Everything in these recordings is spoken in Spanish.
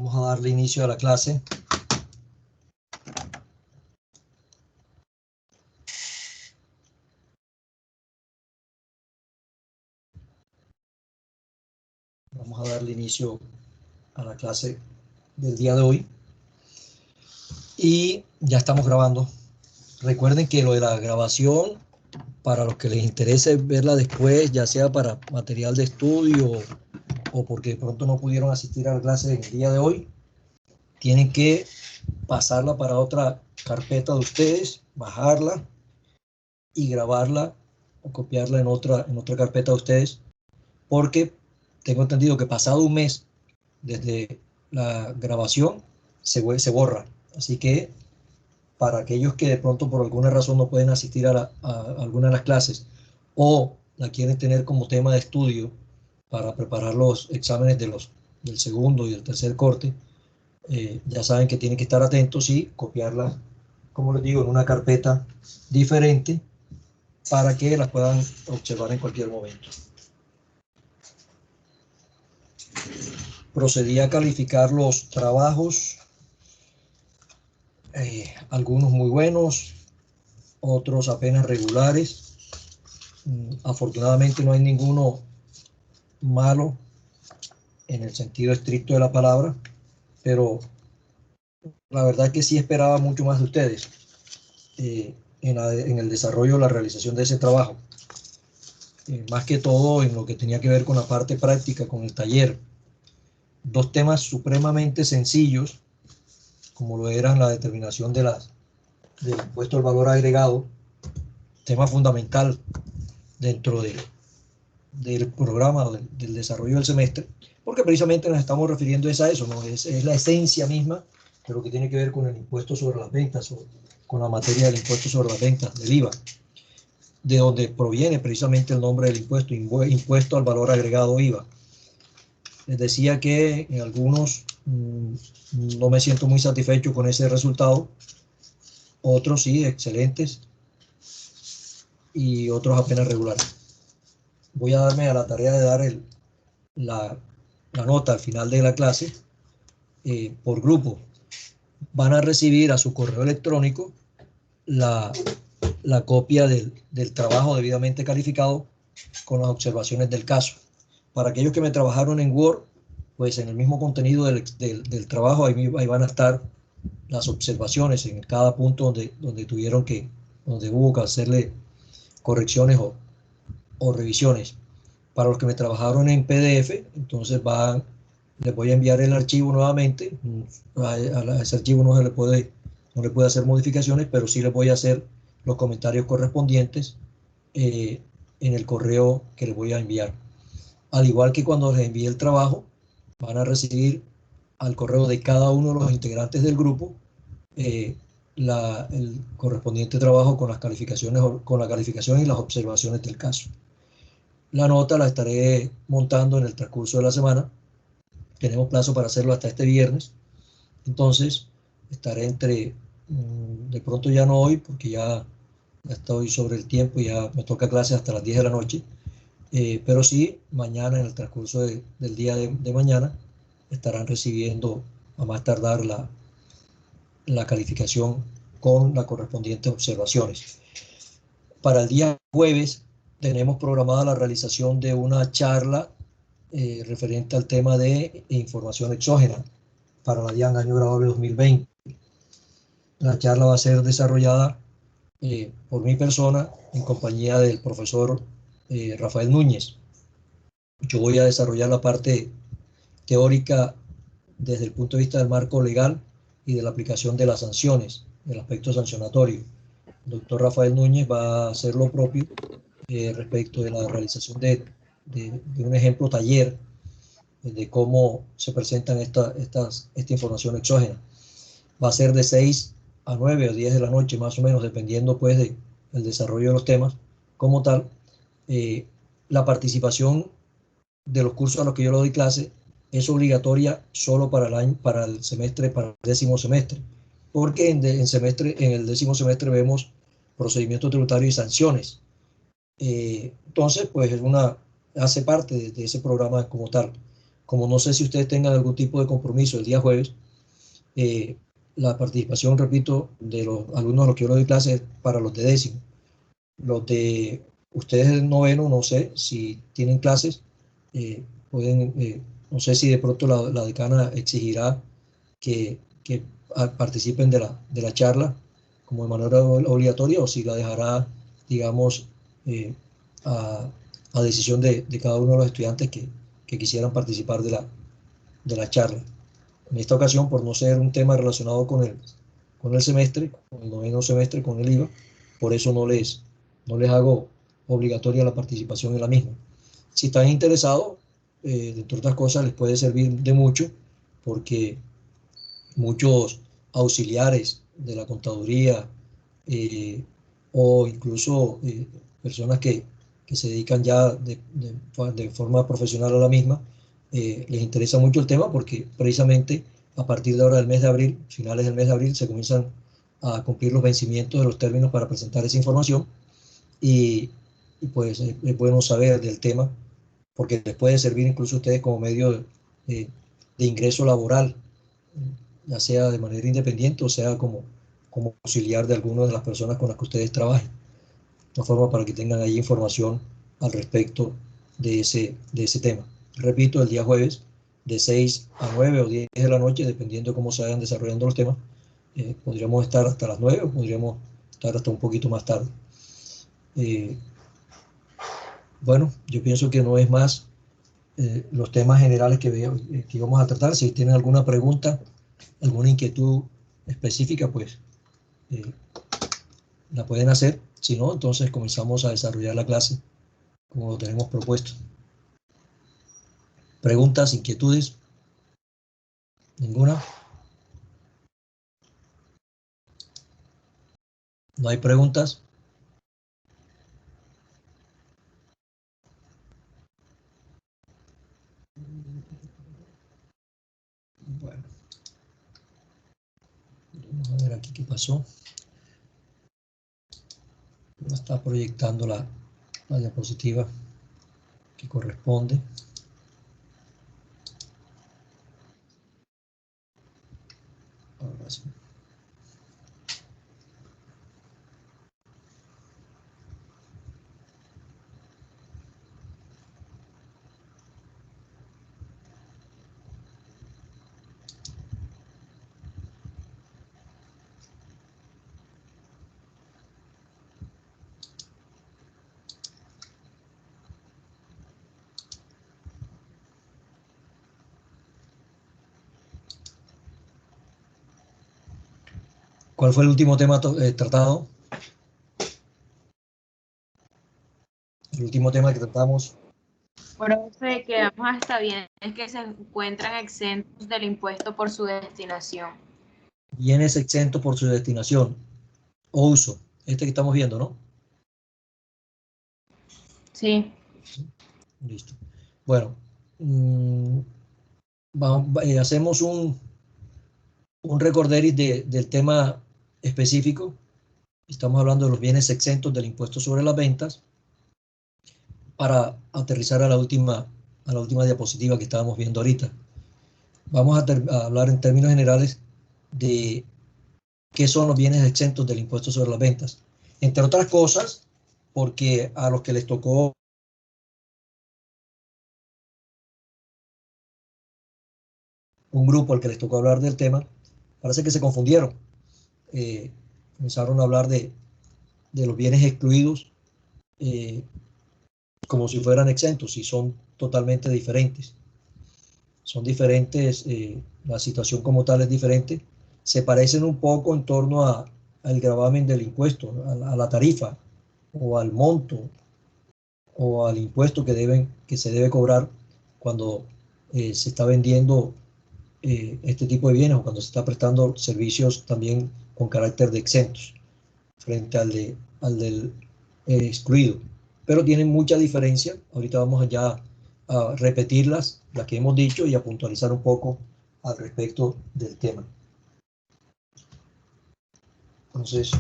Vamos a darle inicio a la clase. Vamos a darle inicio a la clase del día de hoy. Y ya estamos grabando. Recuerden que lo de la grabación, para los que les interese verla después, ya sea para material de estudio o porque de pronto no pudieron asistir a la clase el día de hoy, tienen que pasarla para otra carpeta de ustedes, bajarla y grabarla o copiarla en otra carpeta de ustedes, porque tengo entendido que pasado un mes desde la grabación se borra. Así que para aquellos que de pronto por alguna razón no pueden asistir a alguna de las clases o la quieren tener como tema de estudio para preparar los exámenes del segundo y del tercer corte, ya saben que tienen que estar atentos y copiarla, como les digo, en una carpeta diferente para que las puedan observar en cualquier momento. Procedí a calificar los trabajos, algunos muy buenos, otros apenas regulares. Afortunadamente no hay ninguno malo en el sentido estricto de la palabra, pero la verdad es que sí esperaba mucho más de ustedes en el desarrollo, la realización de ese trabajo. Más que todo en lo que tenía que ver con la parte práctica, con el taller. Dos temas supremamente sencillos, como lo eran la determinación del impuesto al valor agregado, tema fundamental dentro del programa, del desarrollo del semestre, porque precisamente nos estamos refiriendo a eso, ¿no? Es la esencia misma de lo que tiene que ver con el impuesto sobre las ventas, o con la materia del impuesto sobre las ventas, del IVA, de donde proviene precisamente el nombre del impuesto, impuesto al valor agregado IVA. Les decía que en algunos no me siento muy satisfecho con ese resultado, otros sí, excelentes, y otros apenas regulares. Voy a darme a la tarea de dar la nota al final de la clase por grupo. Van a recibir a su correo electrónico la copia del trabajo debidamente calificado con las observaciones del caso. Para aquellos que me trabajaron en Word, pues en el mismo contenido del trabajo, ahí van a estar las observaciones en cada punto donde hubo que hacerle correcciones o revisiones. Para los que me trabajaron en PDF, entonces les voy a enviar el archivo nuevamente. A ese archivo no le puede hacer modificaciones, pero sí les voy a hacer los comentarios correspondientes en el correo que les voy a enviar. Al igual que cuando les envíe el trabajo, van a recibir al correo de cada uno de los integrantes del grupo el correspondiente trabajo con las calificaciones, con la calificación y las observaciones del caso. La nota la estaré montando en el transcurso de la semana. Tenemos plazo para hacerlo hasta este viernes. Entonces, estaré de pronto ya no hoy, porque ya estoy sobre el tiempo y ya me toca clase hasta las 10 de la noche. Pero sí, mañana, en el transcurso del día de mañana, estarán recibiendo a más tardar la calificación con las correspondientes observaciones. Para el día jueves tenemos programada la realización de una charla referente al tema de información exógena para la DIAN año graduable 2020. La charla va a ser desarrollada por mi persona en compañía del profesor Rafael Núñez. Yo voy a desarrollar la parte teórica desde el punto de vista del marco legal y de la aplicación de las sanciones, del aspecto sancionatorio. El doctor Rafael Núñez va a hacer lo propio respecto de la realización de un ejemplo taller de cómo se presentan esta información exógena. Va a ser de 6 a 9 o 10 de la noche, más o menos, dependiendo pues del desarrollo de los temas como tal. La participación de los cursos a los que yo le doy clase es obligatoria solo para el semestre, para el 10º semestre, porque en el 10º semestre vemos procedimiento tributario y sanciones. Entonces, pues hace parte de ese programa como tal. como no sé si ustedes tengan algún tipo de compromiso el día jueves, la participación, repito, de los alumnos a los que yo le doy clases es para los de décimo. Los de ustedes del noveno, no sé si tienen clases, pueden, no sé si de pronto la decana exigirá que participen de la charla como de manera obligatoria, o si la dejará, digamos, a decisión de cada uno de los estudiantes que quisieran participar de la charla. En esta ocasión, por no ser un tema relacionado con el semestre, con el noveno semestre, con el IVA, por eso no les hago obligatoria la participación en la misma. Si están interesados, entre otras cosas, les puede servir de mucho, porque muchos auxiliares de la contaduría, o incluso personas que se dedican ya de forma profesional a la misma, les interesa mucho el tema, porque precisamente a partir de ahora del mes de abril, finales del mes de abril, se comienzan a cumplir los vencimientos de los términos para presentar esa información, y pues es bueno saber del tema, porque les puede servir incluso a ustedes como medio de ingreso laboral, ya sea de manera independiente o sea como auxiliar de alguna de las personas con las que ustedes trabajen. De todas formas, para que tengan ahí información al respecto de ese tema. Repito, el día jueves, de 6 a 9 o 10 de la noche, dependiendo de cómo se vayan desarrollando los temas, podríamos estar hasta las 9 o podríamos estar hasta un poquito más tarde. Bueno, yo pienso que no es más los temas generales que íbamos a tratar. Si tienen alguna pregunta, alguna inquietud específica, pues la pueden hacer. Si no, entonces comenzamos a desarrollar la clase como lo tenemos propuesto. ¿Preguntas, inquietudes? ¿Ninguna? ¿No hay preguntas? Bueno, vamos a ver aquí qué pasó. No está proyectando la diapositiva que corresponde. Ahora sí. ¿Cuál fue el último tema tratado? El último tema que tratamos. Profe, quedamos hasta bienes que se encuentran exentos del impuesto por su destinación. Bienes exentos por su destinación o uso. Este que estamos viendo, ¿no? Sí. Listo. Bueno, hacemos un recorderis del tema específico. Estamos hablando de los bienes exentos del impuesto sobre las ventas, para aterrizar a la última diapositiva que estábamos viendo ahorita. Vamos a hablar en términos generales de qué son los bienes exentos del impuesto sobre las ventas. Entre otras cosas, porque a los que les tocó un grupo al que les tocó hablar del tema, parece que se confundieron. Comenzaron a hablar de los bienes excluidos como si fueran exentos, y son totalmente diferentes. Son diferentes, la situación como tal es diferente. Se parecen un poco en torno al gravamen del impuesto, a la tarifa o al monto o al impuesto que se debe cobrar cuando se está vendiendo este tipo de bienes, o cuando se está prestando servicios también con carácter de exentos frente al del excluido. Pero tienen mucha diferencia. Ahorita vamos ya a repetirlas, las que hemos dicho, y a puntualizar un poco al respecto del tema. Entonces,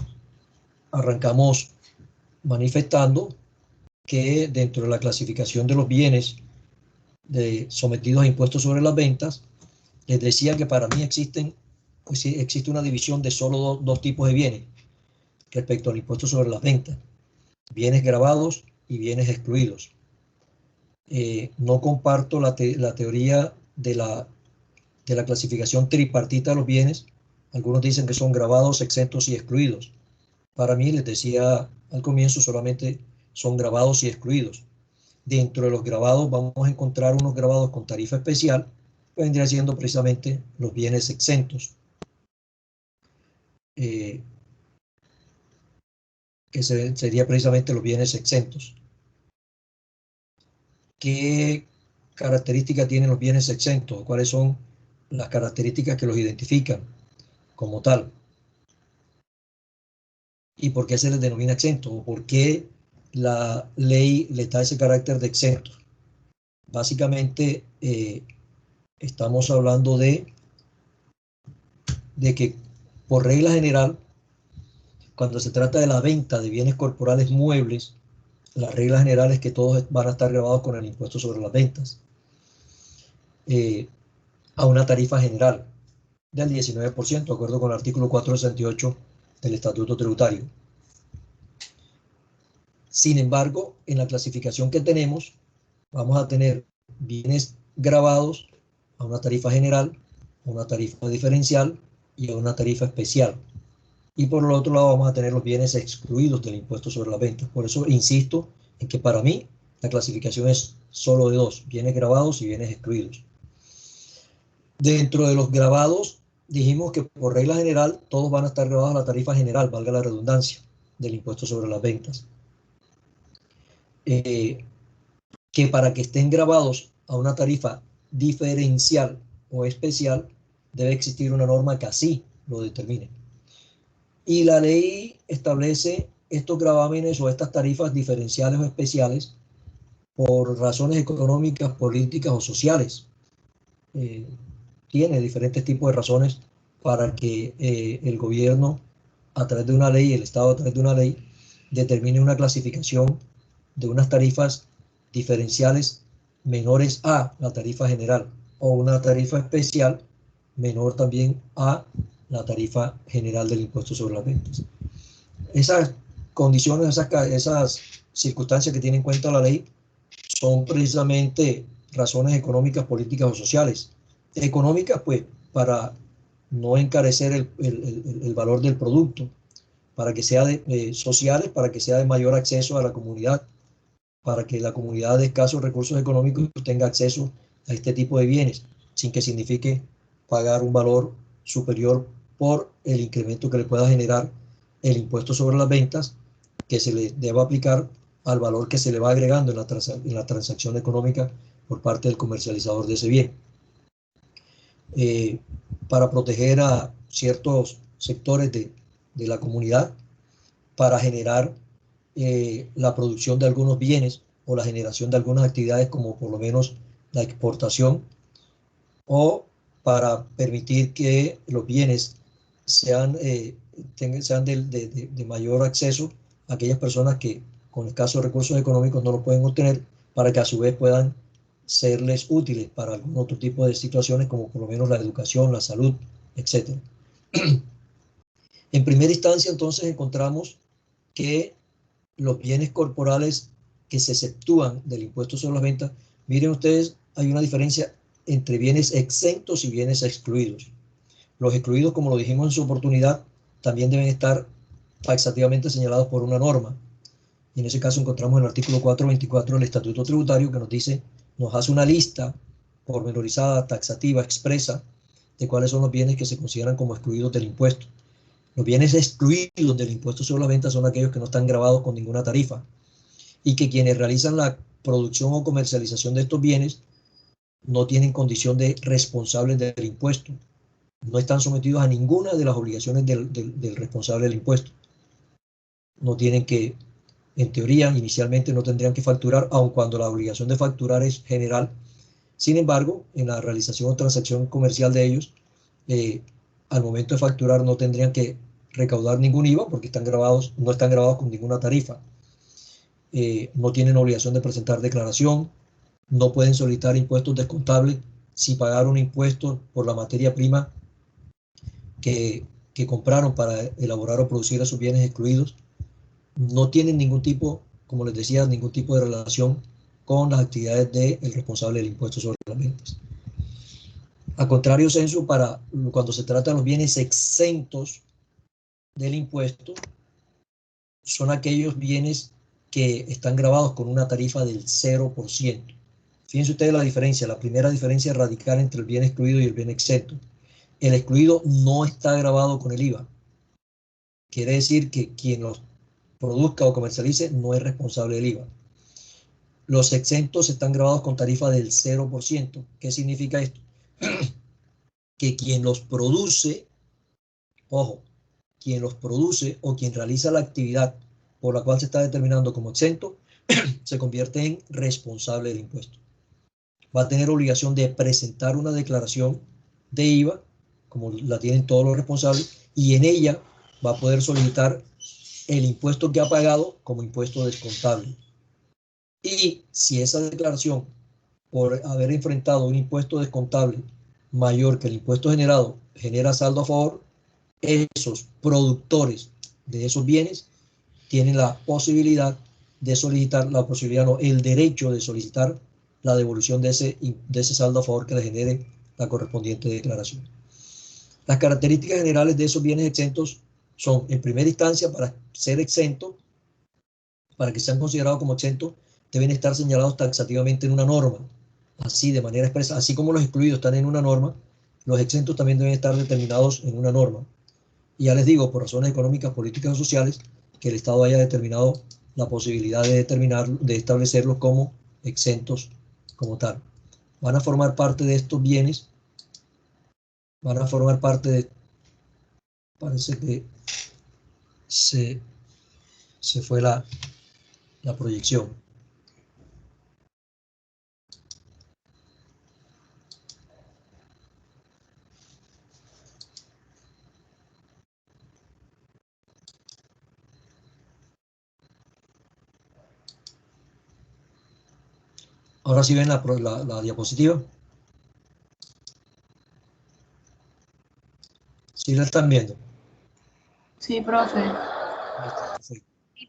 arrancamos manifestando que dentro de la clasificación de los bienes sometidos a impuestos sobre las ventas, les decía que para mí existe una división de solo dos tipos de bienes respecto al impuesto sobre las ventas: bienes gravados y bienes excluidos. No comparto la teoría de la clasificación tripartita de los bienes. Algunos dicen que son gravados, exentos y excluidos. Para mí, les decía al comienzo, solamente son gravados y excluidos. Dentro de los gravados vamos a encontrar unos gravados con tarifa especial, que vendría siendo precisamente los bienes exentos. Que sería precisamente los bienes exentos. ¿Qué características tienen los bienes exentos? ¿Cuáles son las características que los identifican como tal? ¿Y por qué se les denomina exento? ¿O por qué la ley les da ese carácter de exento? Básicamente, estamos hablando de que, por regla general, cuando se trata de la venta de bienes corporales muebles, la regla general es que todos van a estar grabados con el impuesto sobre las ventas, a una tarifa general del 19%, de acuerdo con el artículo 468 del Estatuto Tributario. Sin embargo, en la clasificación que tenemos, vamos a tener bienes grabados a una tarifa general, a una tarifa diferencial y a una tarifa especial. Y por el otro lado vamos a tener los bienes excluidos del impuesto sobre las ventas. Por eso insisto en que para mí la clasificación es solo de dos: bienes grabados y bienes excluidos. Dentro de los grabados, dijimos que por regla general todos van a estar grabados a la tarifa general, valga la redundancia, del impuesto sobre las ventas. Que para que estén grabados a una tarifa diferencial o especial, debe existir una norma que así lo determine. Y la ley establece estos gravámenes o estas tarifas diferenciales o especiales por razones económicas, políticas o sociales. Tiene diferentes tipos de razones para que el gobierno, a través de una ley, el Estado a través de una ley, determine una clasificación de unas tarifas diferenciales menores a la tarifa general, o una tarifa especial menor también a la tarifa general del impuesto sobre las ventas. Esas condiciones, esas circunstancias que tiene en cuenta la ley son precisamente razones económicas, políticas o sociales. Económicas, pues, para no encarecer el valor del producto, para que sea sociales, para que sea de mayor acceso a la comunidad, para que la comunidad de escasos recursos económicos tenga acceso a este tipo de bienes, sin que signifique pagar un valor superior por el incremento que le pueda generar el impuesto sobre las ventas, que se le deba aplicar al valor que se le va agregando en la transacción económica por parte del comercializador de ese bien. Para proteger a ciertos sectores de la comunidad, para generar la producción de algunos bienes o la generación de algunas actividades, como por lo menos la exportación, o para permitir que los bienes sean de mayor acceso a aquellas personas que con escasos recursos económicos no lo pueden obtener, para que a su vez puedan serles útiles para algún otro tipo de situaciones, como por lo menos la educación, la salud, etc. En primera instancia, entonces, encontramos que los bienes corporales que se exceptúan del impuesto sobre las ventas, miren ustedes, hay una diferencia entre bienes exentos y bienes excluidos. Los excluidos, como lo dijimos en su oportunidad, también deben estar taxativamente señalados por una norma. Y en ese caso encontramos el artículo 424 del Estatuto Tributario, que nos dice, nos hace una lista pormenorizada, taxativa, expresa, de cuáles son los bienes que se consideran como excluidos del impuesto. Los bienes excluidos del impuesto sobre la venta son aquellos que no están gravados con ninguna tarifa, y que quienes realizan la producción o comercialización de estos bienes no tienen condición de responsables del impuesto, no están sometidos a ninguna de las obligaciones del responsable del impuesto. No tienen que, en teoría, inicialmente no tendrían que facturar, aun cuando la obligación de facturar es general. Sin embargo, en la realización o transacción comercial de ellos, al momento de facturar no tendrían que recaudar ningún IVA, porque no están grabados con ninguna tarifa. No tienen obligación de presentar declaración, no pueden solicitar impuestos descontables si pagaron impuestos por la materia prima que compraron para elaborar o producir esos bienes excluidos. No tienen ningún tipo, como les decía, ningún tipo de relación con las actividades del responsable del impuesto sobre las ventas. A contrario, censo, para cuando se trata de los bienes exentos del impuesto, son aquellos bienes que están grabados con una tarifa del 0%. Fíjense ustedes la diferencia, la primera diferencia radical entre el bien excluido y el bien exento. El excluido no está grabado con el IVA. Quiere decir que quien los produzca o comercialice no es responsable del IVA. Los exentos están grabados con tarifa del 0%. ¿Qué significa esto? Que quien los produce, ojo, quien los produce o quien realiza la actividad por la cual se está determinando como exento, se convierte en responsable del impuesto. Va a tener obligación de presentar una declaración de IVA, como la tienen todos los responsables, y en ella va a poder solicitar el impuesto que ha pagado como impuesto descontable. Y si esa declaración, por haber enfrentado un impuesto descontable mayor que el impuesto generado, genera saldo a favor, esos productores de esos bienes tienen la posibilidad de solicitar, el derecho de solicitar la devolución de ese saldo a favor que le genere la correspondiente declaración. Las características generales de esos bienes exentos son, en primera instancia, para ser exento, para que sean considerados como exentos, deben estar señalados taxativamente en una norma, así de manera expresa, así como los excluidos están en una norma, los exentos también deben estar determinados en una norma. Y ya les digo, por razones económicas, políticas o sociales, que el Estado haya determinado la posibilidad de establecerlos como exentos como tal. Van a formar parte de estos bienes, van a formar parte de, parece que se fue la proyección. Ahora sí ven la diapositiva. ¿Sí la están viendo? Sí, profe. Sí,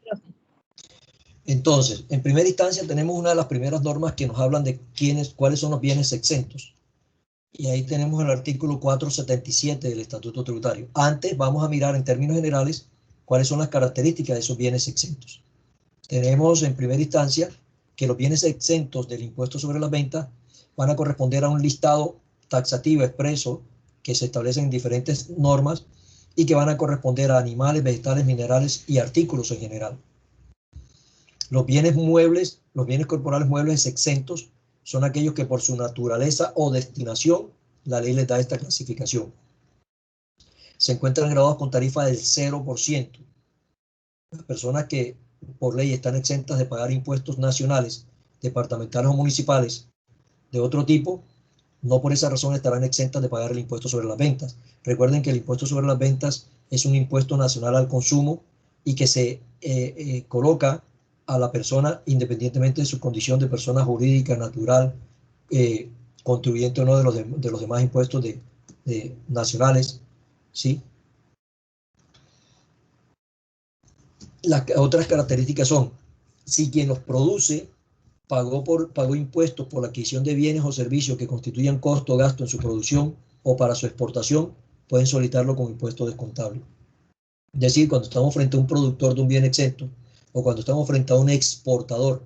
profe. Entonces, en primera instancia tenemos una de las primeras normas que nos hablan de cuáles son los bienes exentos. Y ahí tenemos el artículo 477 del Estatuto Tributario. Antes vamos a mirar en términos generales cuáles son las características de esos bienes exentos. Tenemos en primera instancia que los bienes exentos del impuesto sobre las ventas van a corresponder a un listado taxativo expreso que se establecen en diferentes normas y que van a corresponder a animales, vegetales, minerales y artículos en general. Los bienes muebles, los bienes corporales muebles exentos son aquellos que por su naturaleza o destinación la ley les da esta clasificación. Se encuentran grabados con tarifa del 0%. Las personas que por ley están exentas de pagar impuestos nacionales, departamentales o municipales de otro tipo, no por esa razón estarán exentas de pagar el impuesto sobre las ventas. Recuerden que el impuesto sobre las ventas es un impuesto nacional al consumo y que se coloca a la persona independientemente de su condición de persona jurídica, natural, contribuyente o no de los demás impuestos nacionales, ¿sí? Las otras características son, si quien los produce pagó impuestos por la adquisición de bienes o servicios que constituyan costo o gasto en su producción o para su exportación, pueden solicitarlo con impuesto descontable. Es decir, cuando estamos frente a un productor de un bien exento o cuando estamos frente a un exportador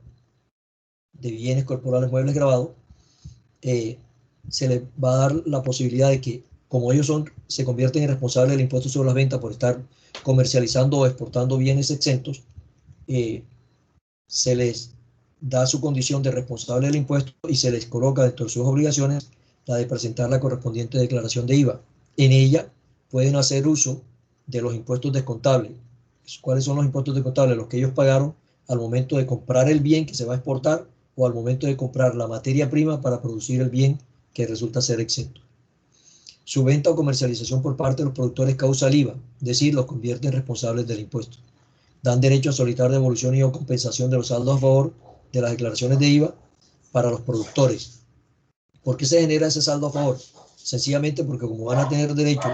de bienes corporales muebles grabados, se les va a dar la posibilidad de que, como ellos se convierten en responsables del impuesto sobre las ventas por estar comercializando o exportando bienes exentos, se les da su condición de responsable del impuesto y se les coloca dentro de sus obligaciones la de presentar la correspondiente declaración de IVA. En ella pueden hacer uso de los impuestos descontables. ¿Cuáles son los impuestos descontables? Los que ellos pagaron al momento de comprar el bien que se va a exportar o al momento de comprar la materia prima para producir el bien que resulta ser exento. Su venta o comercialización por parte de los productores causa el IVA, es decir, los convierte en responsables del impuesto. Dan derecho a solicitar devolución y o compensación de los saldos a favor de las declaraciones de IVA para los productores. ¿Por qué se genera ese saldo a favor? Sencillamente porque como van a tener derecho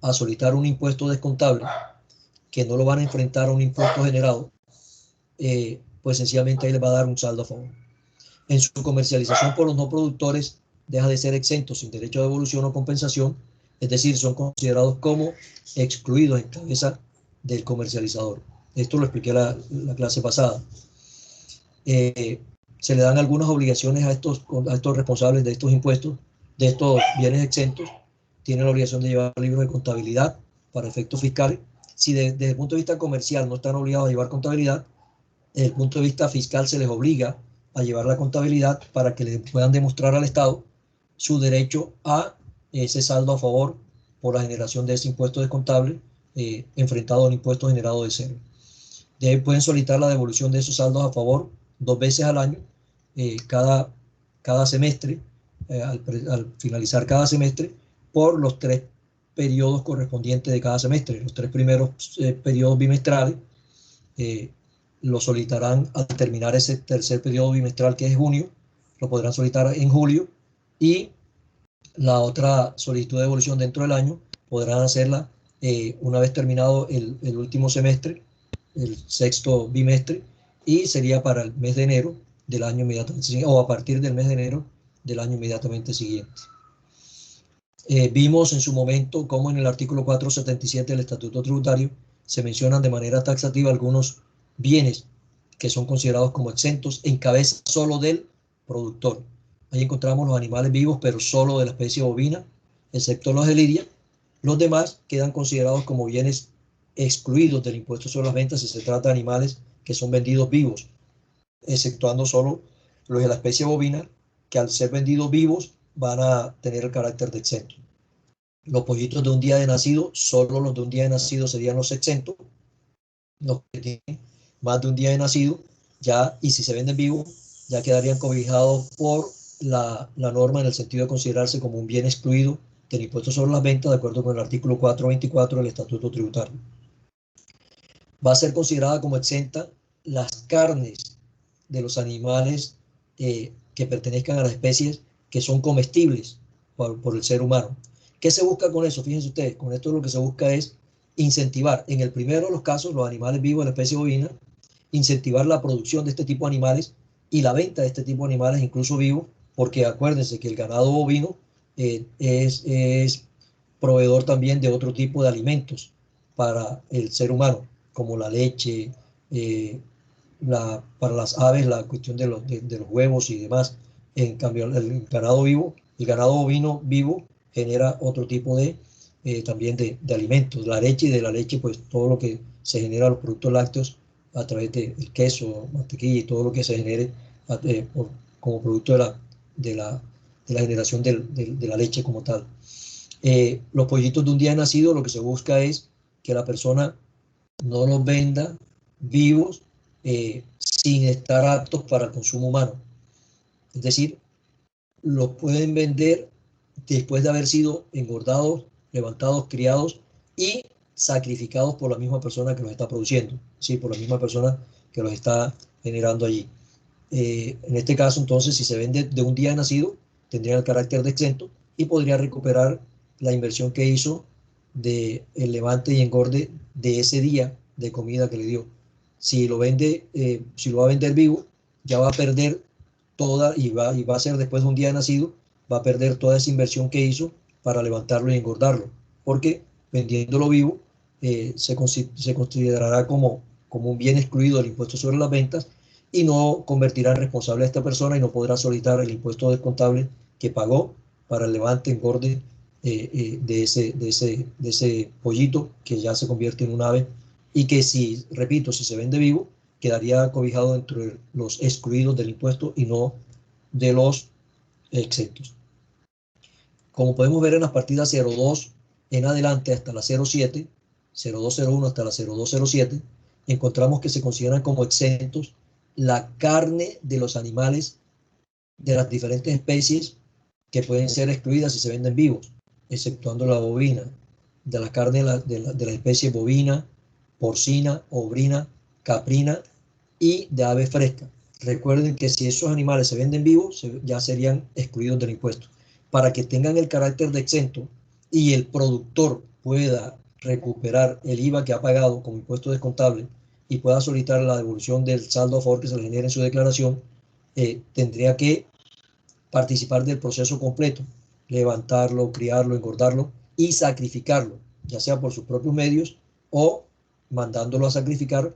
a solicitar un impuesto descontable, que no lo van a enfrentar a un impuesto generado, pues sencillamente ahí les va a dar un saldo a favor. En su comercialización por los no productores, deja de ser exentos sin derecho a devolución o compensación, es decir, son considerados como excluidos en cabeza del comercializador. Esto lo expliqué la clase pasada. Se le dan algunas obligaciones a estos responsables de estos impuestos, de estos bienes exentos. Tienen la obligación de llevar libros de contabilidad para efectos fiscales. Si desde el punto de vista comercial no están obligados a llevar contabilidad, desde el punto de vista fiscal se les obliga a llevar la contabilidad para que le puedan demostrar al Estado su derecho a ese saldo a favor por la generación de ese impuesto descontable enfrentado al impuesto generado de cero. Pueden solicitar la devolución de esos saldos a favor 2 veces al año, cada semestre, al finalizar cada semestre, por los 3 periodos correspondientes de cada semestre. Los 3 primeros periodos bimestrales lo solicitarán al terminar ese tercer periodo bimestral, que es junio, lo podrán solicitar en julio, y la otra solicitud de devolución dentro del año podrán hacerla una vez terminado el último semestre, el sexto bimestre, y sería para el mes de enero del año inmediatamente siguiente, o a partir del mes de enero del año inmediatamente siguiente. Vimos en su momento cómo en el artículo 477 del Estatuto Tributario se mencionan de manera taxativa algunos bienes que son considerados como exentos en cabeza solo del productor. Ahí encontramos los animales vivos, pero solo de la especie bovina, excepto los de lidia. Los demás quedan considerados como bienes excluidos del impuesto sobre las ventas si se trata de animales que son vendidos vivos, exceptuando solo los de la especie bovina, que al ser vendidos vivos van a tener el carácter de exento. Los pollitos de un día de nacido, solo los de un día de nacido serían los exentos. Los que tienen más de un día de nacido, ya, y si se venden vivos, ya quedarían cobijados por la norma en el sentido de considerarse como un bien excluido del impuesto sobre las ventas, de acuerdo con el artículo 424 del Estatuto Tributario. Va a ser considerada como exenta las carnes de los animales que pertenezcan a las especies que son comestibles por el ser humano. ¿Qué se busca con eso? Fíjense ustedes, con esto lo que se busca es incentivar, en el primero de los casos, los animales vivos de la especie bovina, incentivar la producción de este tipo de animales y la venta de este tipo de animales, incluso vivos, porque acuérdense que el ganado bovino es proveedor también de otro tipo de alimentos para el ser humano, como la leche, para las aves la cuestión de los huevos y demás. En cambio, el ganado bovino vivo genera otro tipo de también de alimentos. La leche, y de la leche, pues todo lo que se genera, los productos lácteos, a través del queso, mantequilla y todo lo que se genere como producto de la generación de la leche como tal. Los pollitos de un día de nacido, lo que se busca es que la persona no los venda vivos sin estar aptos para el consumo humano. Es decir, los pueden vender después de haber sido engordados, levantados, criados y sacrificados por la misma persona que los está produciendo, ¿sí? Por la misma persona que los está generando allí. En este caso, entonces, si se vende de un día de nacido, tendría el carácter de exento y podría recuperar la inversión que hizo de el levante y engorde de ese día de comida que le dio. Si lo vende, si lo va a vender vivo, ya va a perder toda, y va a ser después de un día de nacido, va a perder toda esa inversión que hizo para levantarlo y engordarlo, porque vendiéndolo vivo se considerará como un bien excluido del impuesto sobre las ventas y no convertirá en responsable a esta persona y no podrá solicitar el impuesto descontable que pagó para el levante, engorde de ese pollito que ya se convierte en un ave y que, si, repito, si se vende vivo, quedaría cobijado entre los excluidos del impuesto y no de los exentos. Como podemos ver en las partidas 02 en adelante hasta la 07, 0201 hasta la 0207, encontramos que se consideran como exentos la carne de los animales de las diferentes especies que pueden ser excluidas si se venden vivos, exceptuando la bovina, de la carne de la especie bovina, porcina, obrina, caprina y de ave fresca. Recuerden que si esos animales se venden vivos, ya serían excluidos del impuesto. Para que tengan el carácter de exento y el productor pueda recuperar el IVA que ha pagado como impuesto descontable y pueda solicitar la devolución del saldo a favor que se le genere en su declaración, tendría que participar del proceso completo, levantarlo, criarlo, engordarlo y sacrificarlo, ya sea por sus propios medios o mandándolo a sacrificar,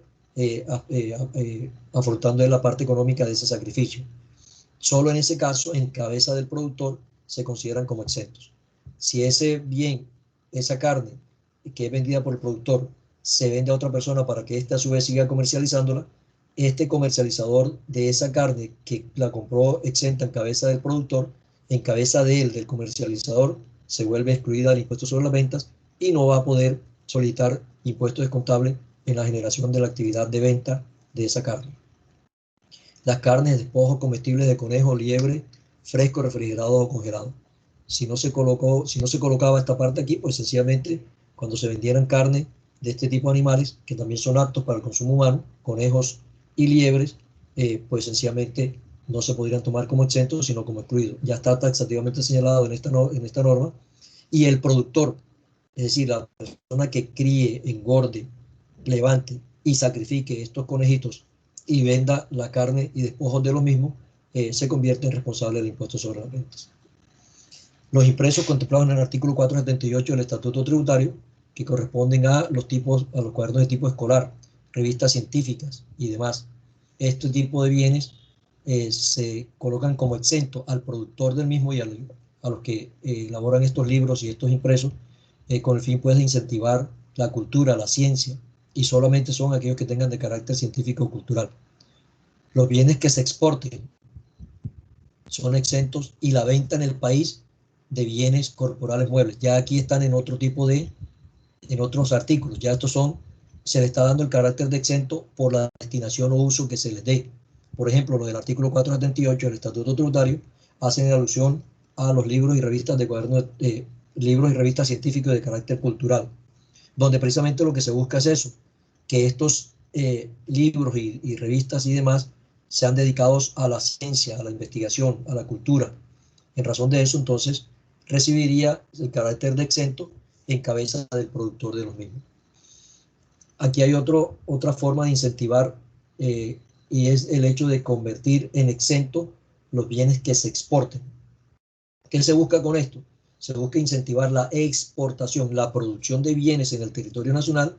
afrontando la parte económica de ese sacrificio. Solo en ese caso, en cabeza del productor, se consideran como exentos. Si ese bien, esa carne que es vendida por el productor, se vende a otra persona para que éste a su vez siga comercializándola, este comercializador de esa carne que la compró exenta en cabeza del productor, en cabeza de él, del comercializador, se vuelve excluida del impuesto sobre las ventas y no va a poder solicitar impuesto descontable en la generación de la actividad de venta de esa carne. Las carnes, despojos comestibles de conejo, liebre, fresco, refrigerado o congelado. Si no se colocaba esta parte aquí, pues sencillamente cuando se vendieran carne de este tipo de animales, que también son aptos para el consumo humano, conejos y liebres, pues sencillamente no se podrían tomar como exentos, sino como excluidos. Ya está taxativamente señalado en esta norma. Y el productor, es decir, la persona que críe, engorde, levante y sacrifique estos conejitos y venda la carne y despojos de los mismos, se convierte en responsable del impuesto sobre las ventas. Los impresos contemplados en el artículo 478 del Estatuto Tributario, que corresponden a los cuadernos de tipo escolar, revistas científicas y demás. Este tipo de bienes se colocan como exento al productor del mismo y a los que elaboran estos libros y estos impresos, con el fin pues de incentivar la cultura, la ciencia, y solamente son aquellos que tengan de carácter científico o cultural. Los bienes que se exporten son exentos y la venta en el país de bienes corporales muebles. Ya aquí están en otro tipo en otros artículos. Ya estos se le está dando el carácter de exento por la destinación o uso que se les dé. Por ejemplo, lo del artículo 478 del Estatuto Tributario hacen alusión a los libros y revistas de cuadernos, libros y revistas científicos de carácter cultural, donde precisamente lo que se busca es eso, que estos libros y revistas y demás sean dedicados a la ciencia, a la investigación, a la cultura. En razón de eso, entonces, recibiría el carácter de exento en cabeza del productor de los mismos. Aquí hay otra forma de incentivar y es el hecho de convertir en exento los bienes que se exporten. ¿Qué se busca con esto? Se busca incentivar la exportación, la producción de bienes en el territorio nacional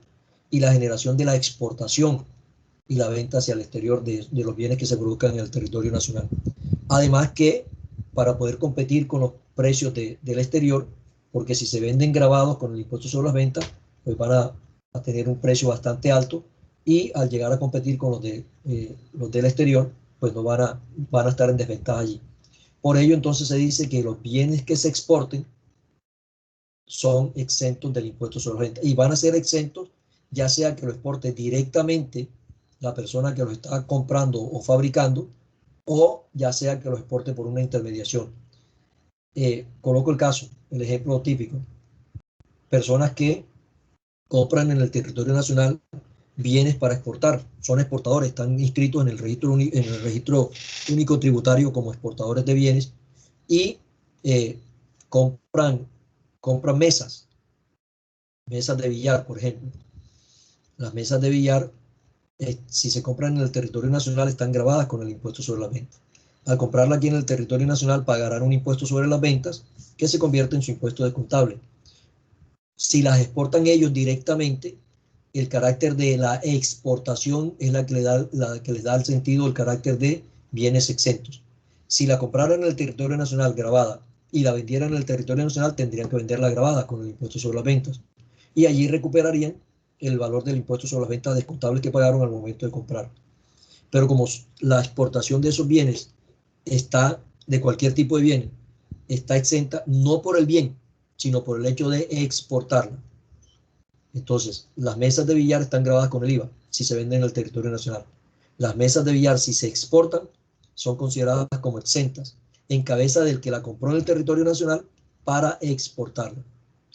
y la generación de la exportación y la venta hacia el exterior de los bienes que se produzcan en el territorio nacional. Además que para poder competir con los precios del exterior, porque si se venden grabados con el impuesto sobre las ventas, pues van a tener un precio bastante alto y al llegar a competir con los del exterior, pues no van a estar en desventaja allí. Por ello, entonces se dice que los bienes que se exporten son exentos del impuesto sobre las ventas y van a ser exentos ya sea que lo exporte directamente la persona que lo está comprando o fabricando o ya sea que lo exporte por una intermediación. Coloco el ejemplo típico. Personas que compran en el territorio nacional bienes para exportar, son exportadores, están inscritos en el registro único tributario como exportadores de bienes y compran mesas de billar, por ejemplo. Las mesas de billar, si se compran en el territorio nacional, están grabadas con el impuesto sobre las ventas. Al comprarla aquí en el territorio nacional, pagarán un impuesto sobre las ventas que se convierte en su impuesto descontable. Si las exportan ellos directamente, el carácter de la exportación es la que les da el sentido, el carácter de bienes exentos. Si la compraran en el territorio nacional grabada y la vendieran en el territorio nacional, tendrían que venderla grabada con el impuesto sobre las ventas. Y allí recuperarían el valor del impuesto sobre las ventas descontables que pagaron al momento de comprar. Pero como la exportación de esos bienes está, de cualquier tipo de bienes, está exenta no por el bien, sino por el hecho de exportarla. Entonces, las mesas de billar están grabadas con el IVA si se venden en el territorio nacional. Las mesas de billar, si se exportan, son consideradas como exentas en cabeza del que la compró en el territorio nacional para exportarla.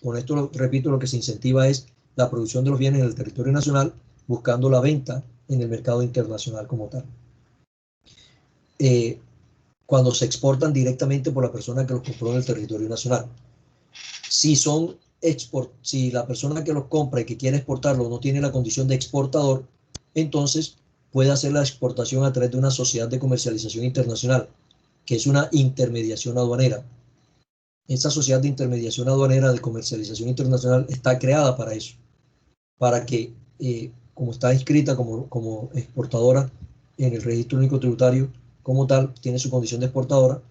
Con esto, repito, lo que se incentiva es la producción de los bienes en el territorio nacional buscando la venta en el mercado internacional como tal. cuando se exportan directamente por la persona que los compró en el territorio nacional. Si la persona que los compra y que quiere exportarlo no tiene la condición de exportador, entonces puede hacer la exportación a través de una sociedad de comercialización internacional, que es una intermediación aduanera. Esa sociedad de intermediación aduanera de comercialización internacional está creada para eso, para que, como está inscrita como exportadora en el registro único tributario, como tal, tiene su condición de exportadora,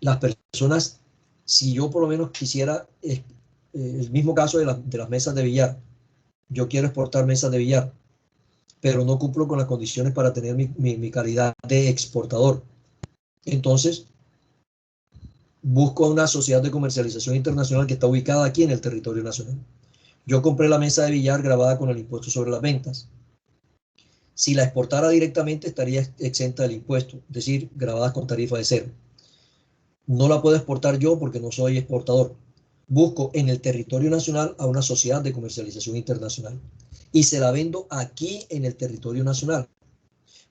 las personas, si yo por lo menos quisiera, el mismo caso de las mesas de billar, yo quiero exportar mesas de billar, pero no cumplo con las condiciones para tener mi calidad de exportador. Entonces, busco una sociedad de comercialización internacional que está ubicada aquí en el territorio nacional. Yo compré la mesa de billar grabada con el impuesto sobre las ventas. Si la exportara directamente, estaría exenta del impuesto, es decir, grabada con tarifa de cero. No la puedo exportar yo porque no soy exportador. Busco en el territorio nacional a una sociedad de comercialización internacional y se la vendo aquí en el territorio nacional.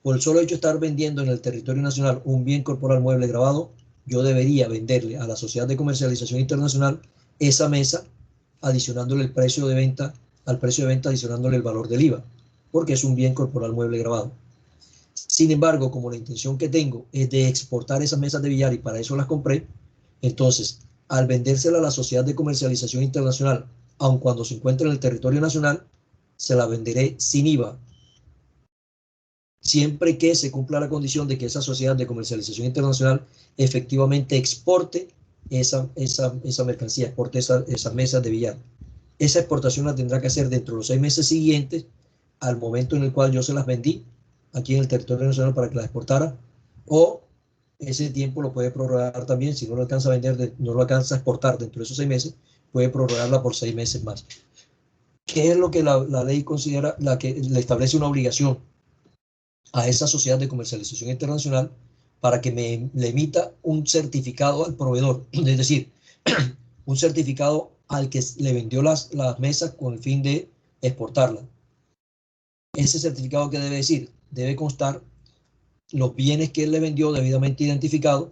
Por el solo hecho de estar vendiendo en el territorio nacional un bien corporal mueble grabado, yo debería venderle a la sociedad de comercialización internacional esa mesa, adicionándole el precio de venta, al precio de venta adicionándole el valor del IVA, porque es un bien corporal mueble grabado. Sin embargo, como la intención que tengo es de exportar esas mesas de billar y para eso las compré, entonces, al vendérsela a la sociedad de comercialización internacional, aun cuando se encuentre en el territorio nacional, se la venderé sin IVA, siempre que se cumpla la condición de que esa sociedad de comercialización internacional efectivamente exporte esa mercancía, exporte esas mesas de billar. Esa exportación la tendrá que hacer dentro de los 6 meses siguientes al momento en el cual yo se las vendí aquí en el territorio nacional para que las exportara, o ese tiempo lo puede prorrogar también. Si no lo alcanza a vender, no lo alcanza a exportar dentro de esos 6 meses, puede prorrogarla por 6 meses más. ¿Qué es lo que la ley considera, la que le establece una obligación a esa sociedad de comercialización internacional para que le emita un certificado al proveedor, es decir, un certificado al que le vendió las mesas con el fin de exportarla? Ese certificado, ¿qué debe decir? Debe constar los bienes que él le vendió debidamente identificados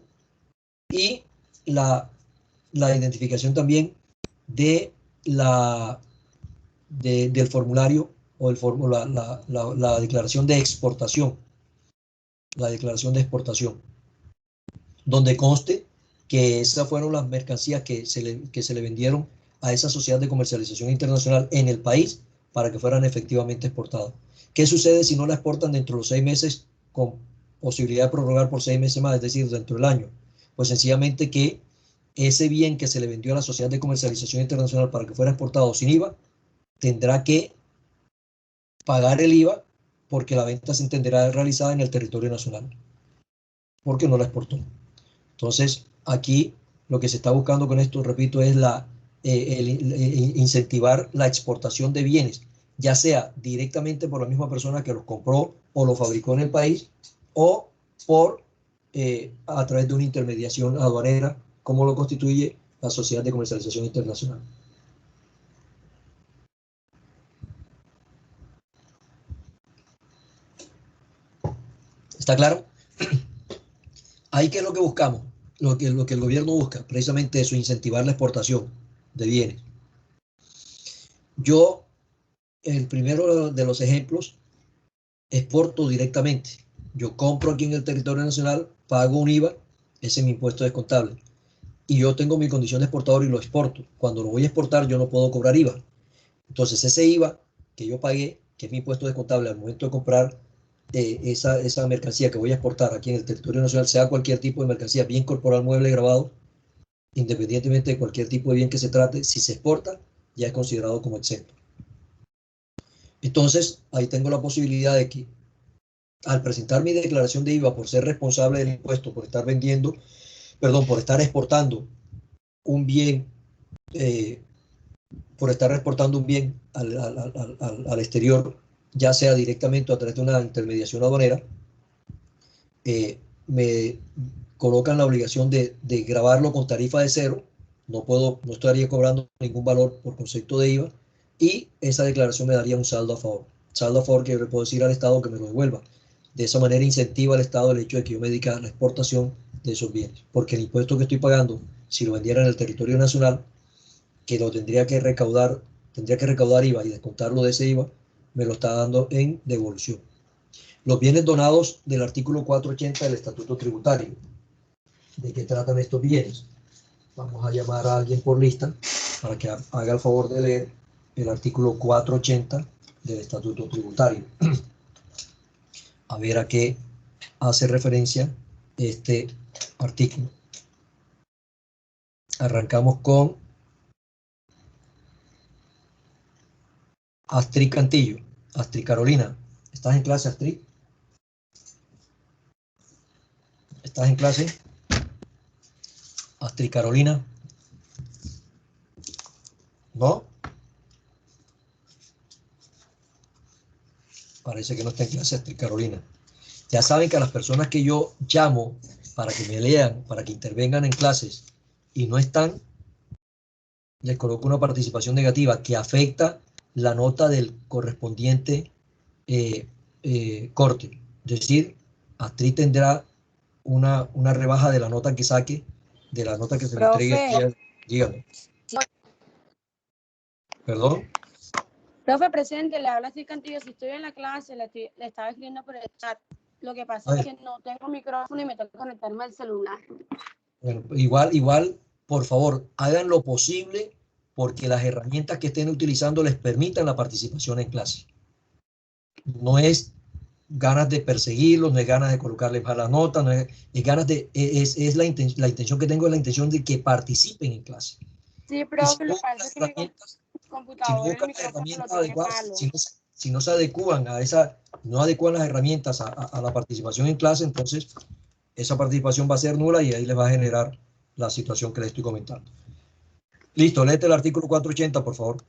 y la identificación también de del formulario o la declaración de exportación, donde conste que esas fueron las mercancías que se le vendieron a esa sociedad de comercialización internacional en el país para que fueran efectivamente exportadas. ¿Qué sucede si no la exportan dentro de los 6 meses con posibilidad de prorrogar por 6 meses más, es decir, dentro del año? Pues sencillamente que ese bien que se le vendió a la sociedad de comercialización internacional para que fuera exportado sin IVA, tendrá que pagar el IVA porque la venta se entenderá realizada en el territorio nacional, porque no la exportó. Entonces, aquí lo que se está buscando con esto, repito, es incentivar la exportación de bienes, ya sea directamente por la misma persona que los compró o los fabricó en el país, o a través de una intermediación aduanera, como lo constituye la Sociedad de Comercialización Internacional. ¿Está claro? Ahí, ¿qué es lo que buscamos? Lo que el gobierno busca, precisamente eso, incentivar la exportación de bienes. Yo, el primero de los ejemplos, exporto directamente. Yo compro aquí en el territorio nacional, pago un IVA, ese es mi impuesto descontable, y yo tengo mi condición de exportador y lo exporto. Cuando lo voy a exportar, yo no puedo cobrar IVA. Entonces, ese IVA que yo pagué, que es mi impuesto descontable al momento de comprar esa mercancía que voy a exportar aquí en el territorio nacional, sea cualquier tipo de mercancía, bien corporal, mueble, grabado, independientemente de cualquier tipo de bien que se trate, si se exporta, ya es considerado como exento. Entonces, ahí tengo la posibilidad de que al presentar mi declaración de IVA por ser responsable del impuesto, por estar por estar exportando un bien, al exterior, ya sea directamente o a través de una intermediación aduanera, me colocan la obligación de grabarlo con tarifa de cero, no estaría cobrando ningún valor por concepto de IVA, y esa declaración me daría un saldo a favor que yo le puedo decir al Estado que me lo devuelva. De esa manera incentiva al Estado el hecho de que yo me dedique a la exportación de esos bienes, porque el impuesto que estoy pagando, si lo vendiera en el territorio nacional, que lo tendría que recaudar IVA y descontarlo de ese IVA, me lo está dando en devolución. Los bienes donados del artículo 480 del Estatuto Tributario. ¿De qué tratan estos bienes? Vamos a llamar a alguien por lista para que haga el favor de leer el artículo 480 del Estatuto Tributario. A ver a qué hace referencia este artículo. Arrancamos con Astrid Cantillo. Astrid Carolina. ¿Estás en clase, Astrid? ¿Estás en clase? Astrid Carolina. ¿No? Parece que no está en clase Astrid Carolina. Ya saben que a las personas que yo llamo para que me lean, para que intervengan en clases y no están, les coloco una participación negativa que afecta la nota del correspondiente corte. Es decir, Astrid tendrá una rebaja de la nota que saque, de la nota que se le entregue. Dígame. ¿Perdón? Profe, presente, le habla Astrid Cantillo. Si estoy en la clase, le estaba escribiendo por el chat. Lo que pasa es que no tengo micrófono y me tengo que conectarme al celular. Bueno, igual, por favor, hagan lo posible porque las herramientas que estén utilizando les permitan la participación en clase. No es ganas de perseguirlos, no es ganas de colocarles mala nota, no es ganas de, es la intención que tengo, es la intención de que participen en clase. Sí, profe, lo que pasa es que mi computador, el micrófono lo tiene malo. Si no se adecúan a esa, no adecuan las herramientas a la participación en clase, entonces esa participación va a ser nula y ahí les va a generar la situación que les estoy comentando. Listo, léete el artículo 480, por favor.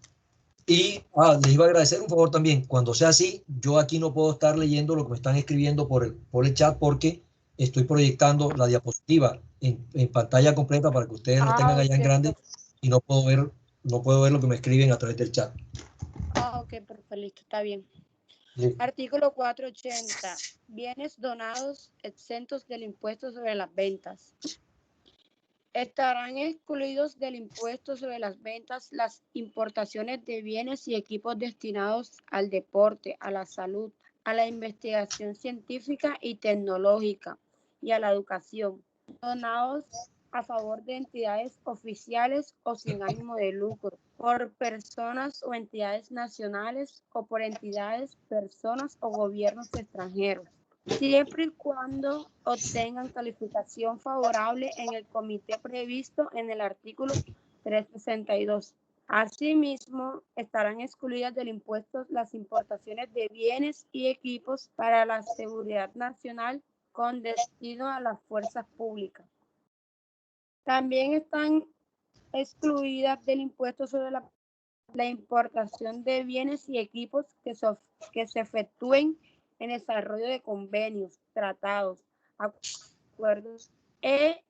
Y les iba a agradecer un favor también. Cuando sea así, yo aquí no puedo estar leyendo lo que me están escribiendo por el chat porque estoy proyectando la diapositiva en pantalla completa para que ustedes lo tengan allá en grande y no puedo ver lo que me escriben a través del chat. Ok, perfecto, listo, está bien. Sí. Artículo 480. Bienes donados exentos del impuesto sobre las ventas. Estarán excluidos del impuesto sobre las ventas las importaciones de bienes y equipos destinados al deporte, a la salud, a la investigación científica y tecnológica y a la educación, donados a favor de entidades oficiales o sin ánimo de lucro, por personas o entidades nacionales o por entidades, personas o gobiernos extranjeros, siempre y cuando obtengan calificación favorable en el comité previsto en el artículo 362. Asimismo, estarán excluidas del impuesto las importaciones de bienes y equipos para la seguridad nacional con destino a las fuerzas públicas. También están excluidas del impuesto sobre la importación de bienes y equipos que se efectúen en desarrollo de convenios, tratados, acuerdos e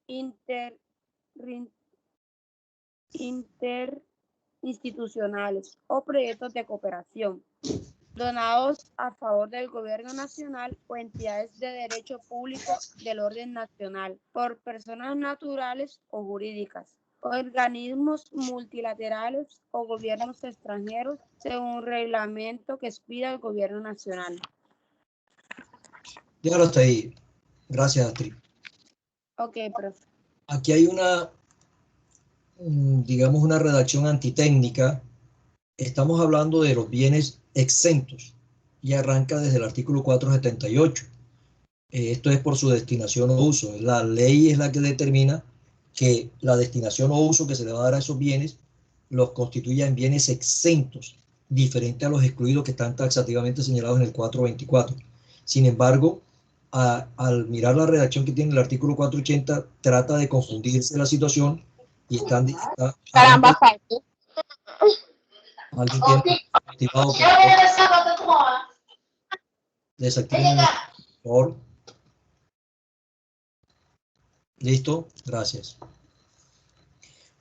interinstitucionales o proyectos de cooperación, donados a favor del gobierno nacional o entidades de derecho público del orden nacional, por personas naturales o jurídicas, organismos multilaterales o gobiernos extranjeros, según un reglamento que expida el gobierno nacional. Déjalo hasta ahí. Gracias, Astrid. Ok, profe. Aquí hay digamos, una redacción antitécnica. Estamos hablando de los bienes exentos y arranca desde el artículo 478. Esto es por su destinación o uso. La ley es la que determina que la destinación o uso que se le va a dar a esos bienes los constituya en bienes exentos, diferente a los excluidos que están taxativamente señalados en el 424. Sin embargo, al mirar la redacción que tiene el artículo 480, trata de confundirse la situación y están... Caramba, Frankie. Alguien tiene activado, desactiven, por favor. ¿Listo? Gracias.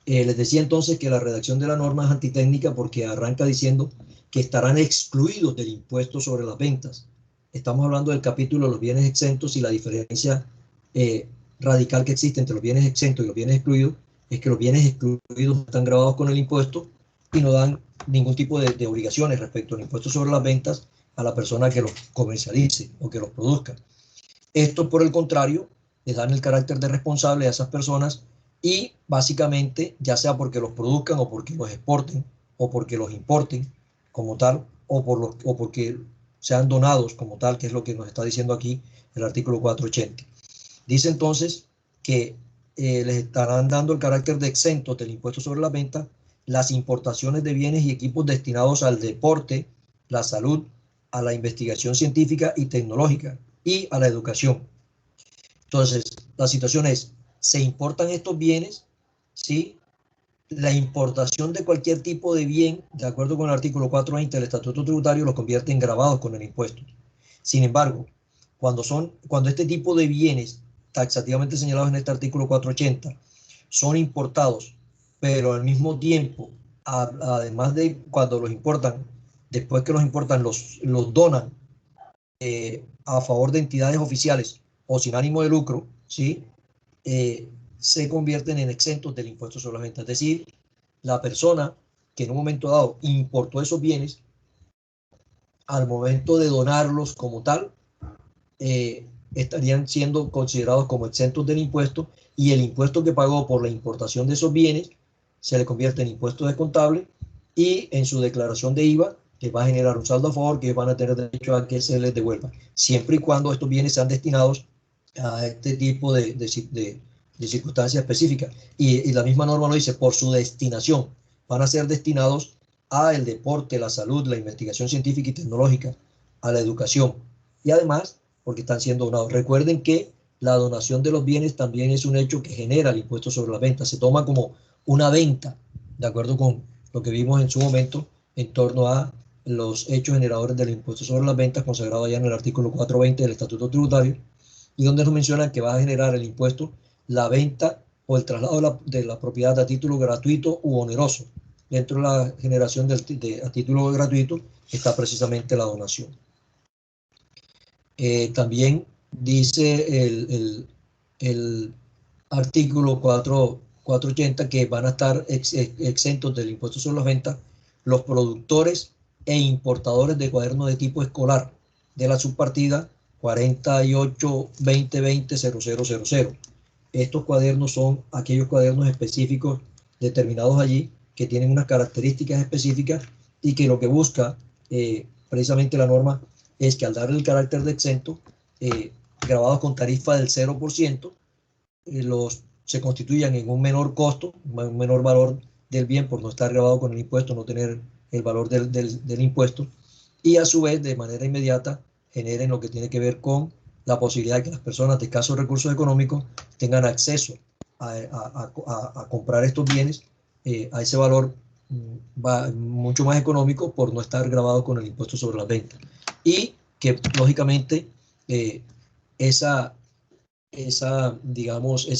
Les decía entonces que la redacción de la norma es antitécnica porque arranca diciendo que estarán excluidos del impuesto sobre las ventas estamos hablando del capítulo de los bienes exentos y la diferencia radical que existe entre los bienes exentos y los bienes excluidos es que los bienes excluidos están grabados con el impuesto y no dan ningún tipo de obligaciones respecto al impuesto sobre las ventas a la persona que los comercialice o que los produzca. Esto, por el contrario, les dan el carácter de responsable a esas personas y básicamente, ya sea porque los produzcan o porque los exporten o porque los importen como tal o porque sean donados como tal, que es lo que nos está diciendo aquí el artículo 480. Dice entonces que les estarán dando el carácter de exentos del impuesto sobre la venta las importaciones de bienes y equipos destinados al deporte, la salud, a la investigación científica y tecnológica y a la educación. Entonces, la situación es, se importan estos bienes, ¿sí? La importación de cualquier tipo de bien, de acuerdo con el artículo 420 del Estatuto Tributario, los convierte en gravados con el impuesto. Sin embargo, cuando este tipo de bienes taxativamente señalados en este artículo 480 son importados, pero al mismo tiempo, además de cuando los importan, después que los importan, los donan a favor de entidades oficiales o sin ánimo de lucro, ¿sí? Se convierten en exentos del impuesto sobre la venta. Es decir, la persona que en un momento dado importó esos bienes, al momento de donarlos como tal, estarían siendo considerados como exentos del impuesto y el impuesto que pagó por la importación de esos bienes se le convierte en impuesto descontable y en su declaración de IVA que va a generar un saldo a favor que van a tener derecho a que se les devuelva, siempre y cuando estos bienes sean destinados a este tipo de circunstancias específicas. Y la misma norma lo dice, por su destinación, van a ser destinados al deporte, la salud, la investigación científica y tecnológica, a la educación y además porque están siendo donados. Recuerden que la donación de los bienes también es un hecho que genera el impuesto sobre la venta. Se toma como una venta, de acuerdo con lo que vimos en su momento en torno a los hechos generadores del impuesto sobre las ventas, consagrado ya en el artículo 420 del Estatuto Tributario, y donde nos mencionan que va a generar el impuesto la venta o el traslado de la propiedad a título gratuito u oneroso. Dentro de la generación a título gratuito está precisamente la donación. También dice el artículo 480 que van a estar exentos del impuesto sobre las ventas los productores e importadores de cuadernos de tipo escolar de la subpartida 48.2020.0000. Estos cuadernos son aquellos cuadernos específicos determinados allí que tienen unas características específicas y que lo que busca precisamente la norma es que al darle el carácter de exento, grabados con tarifa del 0%, se constituyan en un menor costo, un menor valor del bien por no estar grabado con el impuesto, no tener el valor del impuesto, y a su vez de manera inmediata generen lo que tiene que ver con la posibilidad de que las personas de escasos recursos económicos tengan acceso a comprar estos bienes a ese valor mucho más económico por no estar grabado con el impuesto sobre las ventas. Y que lógicamente esa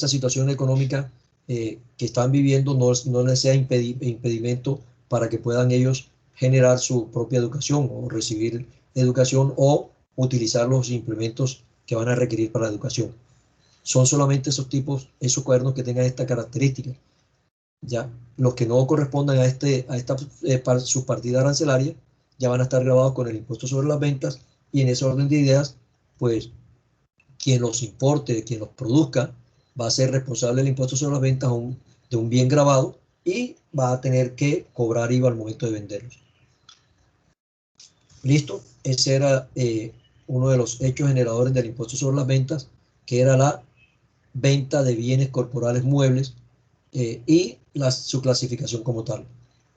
situación económica que están viviendo no les sea impedimento para que puedan ellos generar su propia educación o recibir educación o utilizar los implementos que van a requerir para la educación. Son solamente esos cuadernos que tengan esta característica. Ya, los que no correspondan a esta subpartida arancelaria ya van a estar grabados con el impuesto sobre las ventas y en ese orden de ideas, pues quien los importe, quien los produzca, va a ser responsable del impuesto sobre las ventas de un bien grabado y va a tener que cobrar IVA al momento de venderlos. ¿Listo? Ese era uno de los hechos generadores del impuesto sobre las ventas, que era la venta de bienes corporales muebles y su clasificación como tal.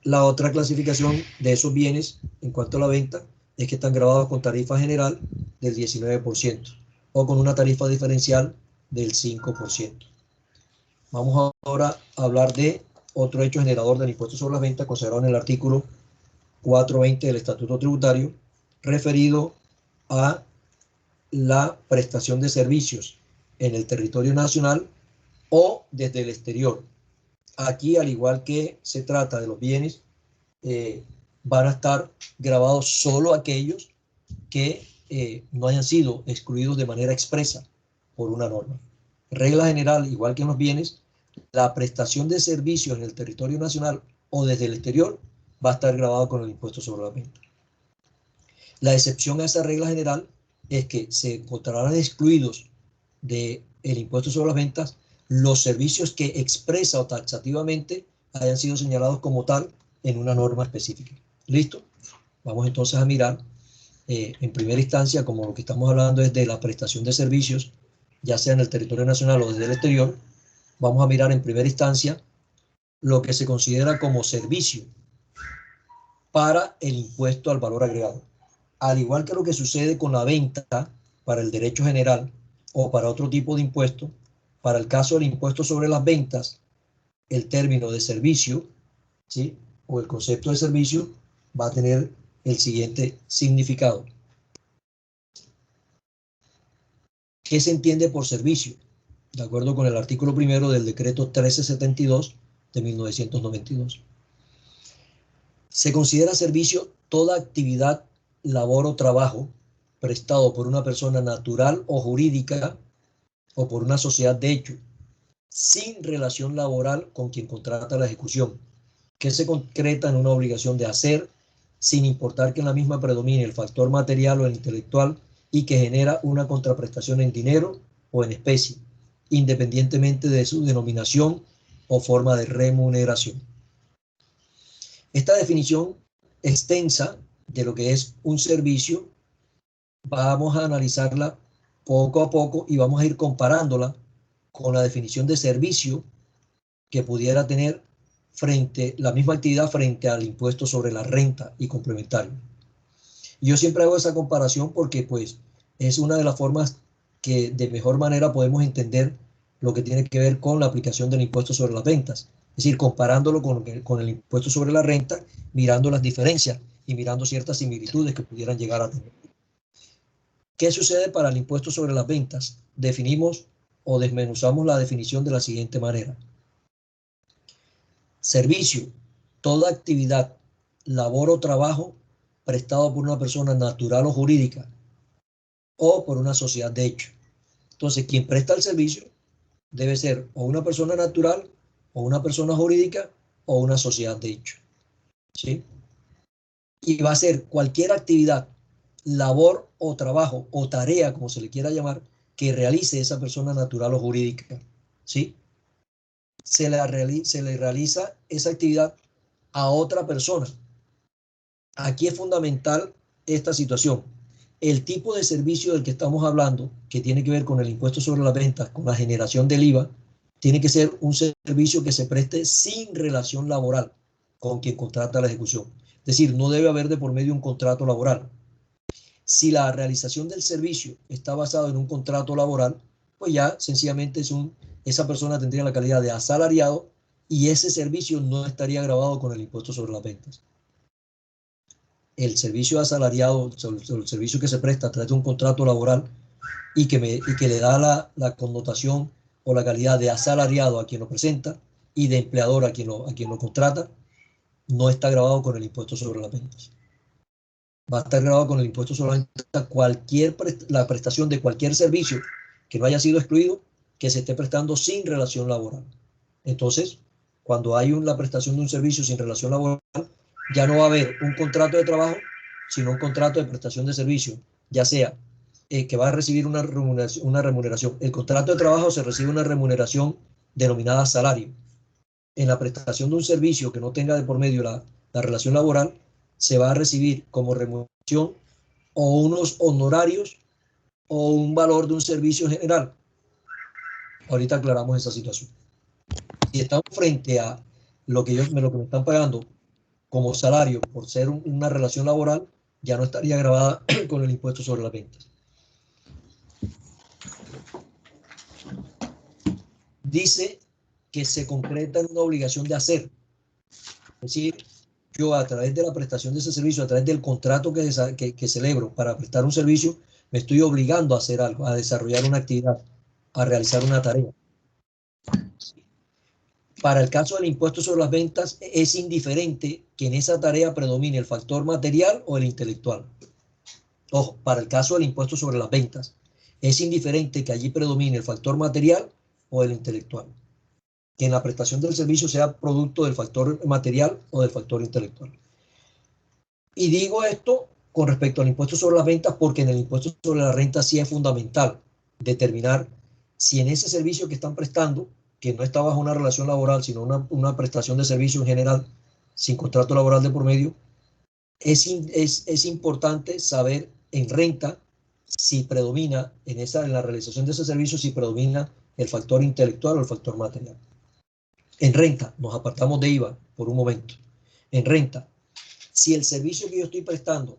La otra clasificación de esos bienes en cuanto a la venta es que están grabados con tarifa general del 19% o con una tarifa diferencial del 5%. Vamos ahora a hablar de otro hecho generador del impuesto sobre las ventas consagrado en el artículo 420 del Estatuto Tributario, referido a la prestación de servicios en el territorio nacional o desde el exterior. Aquí, al igual que se trata de los bienes, van a estar grabados solo aquellos que no hayan sido excluidos de manera expresa por una norma. Regla general, igual que en los bienes, la prestación de servicios en el territorio nacional o desde el exterior va a estar grabado con el impuesto sobre la venta. La excepción a esa regla general es que se encontrarán excluidos del impuesto sobre las ventas los servicios que expresa o taxativamente hayan sido señalados como tal en una norma específica. ¿Listo? Vamos entonces a mirar en primera instancia, como lo que estamos hablando es de la prestación de servicios, ya sea en el territorio nacional o desde el exterior, vamos a mirar en primera instancia lo que se considera como servicio para el impuesto al valor agregado. Al igual que lo que sucede con la venta para el derecho general o para otro tipo de impuesto, para el caso del impuesto sobre las ventas, el término de servicio, ¿sí?, o el concepto de servicio va a tener el siguiente significado. ¿Qué se entiende por servicio? De acuerdo con el artículo primero del decreto 1372 de 1992. Se considera servicio toda actividad, labor o trabajo prestado por una persona natural o jurídica o por una sociedad de hecho, sin relación laboral con quien contrata la ejecución, que se concreta en una obligación de hacer, sin importar que en la misma predomine el factor material o el intelectual y que genera una contraprestación en dinero o en especie, independientemente de su denominación o forma de remuneración. Esta definición extensa de lo que es un servicio, vamos a analizarla poco a poco y vamos a ir comparándola con la definición de servicio que pudiera tener la misma actividad frente al impuesto sobre la renta y complementario. Yo siempre hago esa comparación porque pues es una de las formas que de mejor manera podemos entender lo que tiene que ver con la aplicación del impuesto sobre las ventas. Es decir, comparándolo con el impuesto sobre la renta, mirando las diferencias y mirando ciertas similitudes que pudieran llegar a tener. ¿Qué sucede para el impuesto sobre las ventas? Definimos o desmenuzamos la definición de la siguiente manera. Servicio, toda actividad, labor o trabajo prestado por una persona natural o jurídica o por una sociedad de hecho. Entonces, quien presta el servicio debe ser o una persona natural o una persona jurídica o una sociedad de hecho. ¿Sí? Y va a ser cualquier actividad, labor o trabajo o tarea, como se le quiera llamar, que realice esa persona natural o jurídica. ¿Sí? Se le realiza esa actividad a otra persona. Aquí es fundamental esta situación. El tipo de servicio del que estamos hablando, que tiene que ver con el impuesto sobre las ventas, con la generación del IVA, tiene que ser un servicio que se preste sin relación laboral con quien contrata la ejecución. Es decir, no debe haber de por medio un contrato laboral. Si la realización del servicio está basado en un contrato laboral, pues ya sencillamente esa persona tendría la calidad de asalariado y ese servicio no estaría grabado con el impuesto sobre las ventas. El servicio asalariado, el servicio que se presta a través de un contrato laboral y que le da la connotación o la calidad de asalariado a quien lo presenta y de empleador a quien lo contrata, no está grabado con el impuesto sobre las ventas. Va a estar grabado con el impuesto sobre las ventas la prestación de cualquier servicio que no haya sido excluido, que se esté prestando sin relación laboral. Entonces, cuando hay la prestación de un servicio sin relación laboral, ya no va a haber un contrato de trabajo, sino un contrato de prestación de servicio, ya sea que va a recibir una remuneración. El contrato de trabajo se recibe una remuneración denominada salario. En la prestación de un servicio que no tenga de por medio la relación laboral, se va a recibir como remuneración o unos honorarios o un valor de un servicio general. Ahorita aclaramos esa situación. Si estamos frente a lo que me están pagando como salario por ser una relación laboral, ya no estaría grabada con el impuesto sobre las ventas. Dice que se concreta en una obligación de hacer. Es decir, yo a través de la prestación de ese servicio, a través del contrato que celebro para prestar un servicio, me estoy obligando a hacer algo, a desarrollar una actividad, a realizar una tarea. Para el caso del impuesto sobre las ventas, es indiferente que en esa tarea predomine el factor material o el intelectual. Ojo, para el caso del impuesto sobre las ventas, es indiferente que allí predomine el factor material o el intelectual. Que en la prestación del servicio sea producto del factor material o del factor intelectual. Y digo esto con respecto al impuesto sobre las ventas porque en el impuesto sobre la renta sí es fundamental determinar si en ese servicio que están prestando, que no está bajo una relación laboral, sino una prestación de servicio en general, sin contrato laboral de por medio, es importante saber en renta si predomina en la realización de ese servicio, si predomina el factor intelectual o el factor material. En renta, nos apartamos de IVA por un momento. En renta, si el servicio que yo estoy prestando,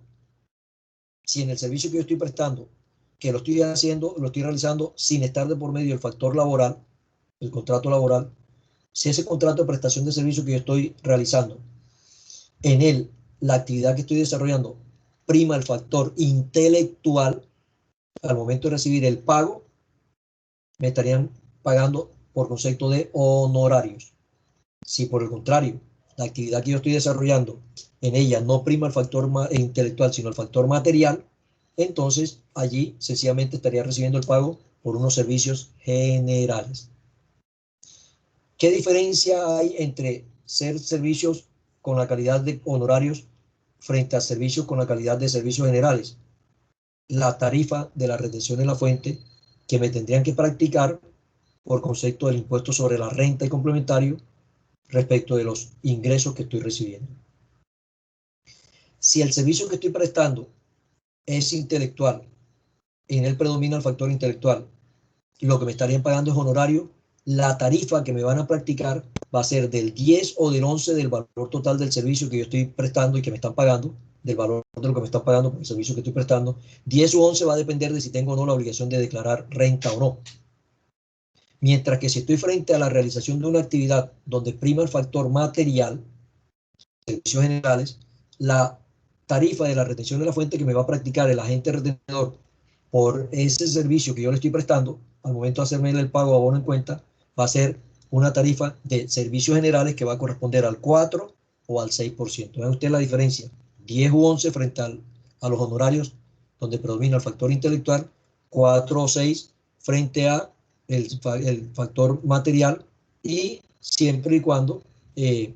que lo estoy haciendo, lo estoy realizando sin estar de por medio el factor laboral, el contrato laboral, si ese contrato de prestación de servicio que yo estoy realizando, en él, la actividad que estoy desarrollando, prima el factor intelectual, al momento de recibir el pago, me estarían pagando por concepto de honorarios. Si por el contrario, la actividad que yo estoy desarrollando, en ella no prima el factor intelectual, sino el factor material, entonces allí sencillamente estaría recibiendo el pago por unos servicios generales. ¿Qué diferencia hay entre ser servicios con la calidad de honorarios frente a servicios con la calidad de servicios generales? La tarifa de la retención en la fuente que me tendrían que practicar por concepto del impuesto sobre la renta y complementario respecto de los ingresos que estoy recibiendo. Si el servicio que estoy prestando es intelectual, en él predomina el factor intelectual, lo que me estarían pagando es honorario, la tarifa que me van a practicar va a ser del 10 o del 11 del valor total del servicio que yo estoy prestando y que me están pagando, del valor de lo que me están pagando por el servicio que estoy prestando. 10 o 11 va a depender de si tengo o no la obligación de declarar renta o no. Mientras que si estoy frente a la realización de una actividad donde prima el factor material, servicios generales, la tarifa de la retención de la fuente que me va a practicar el agente retenedor por ese servicio que yo le estoy prestando, al momento de hacerme el pago abono en cuenta, va a ser una tarifa de servicios generales que va a corresponder al 4 o al 6%. Vean usted la diferencia, 10 u 11 frente a los honorarios donde predomina el factor intelectual, 4 o 6 frente a el factor material, y siempre y cuando se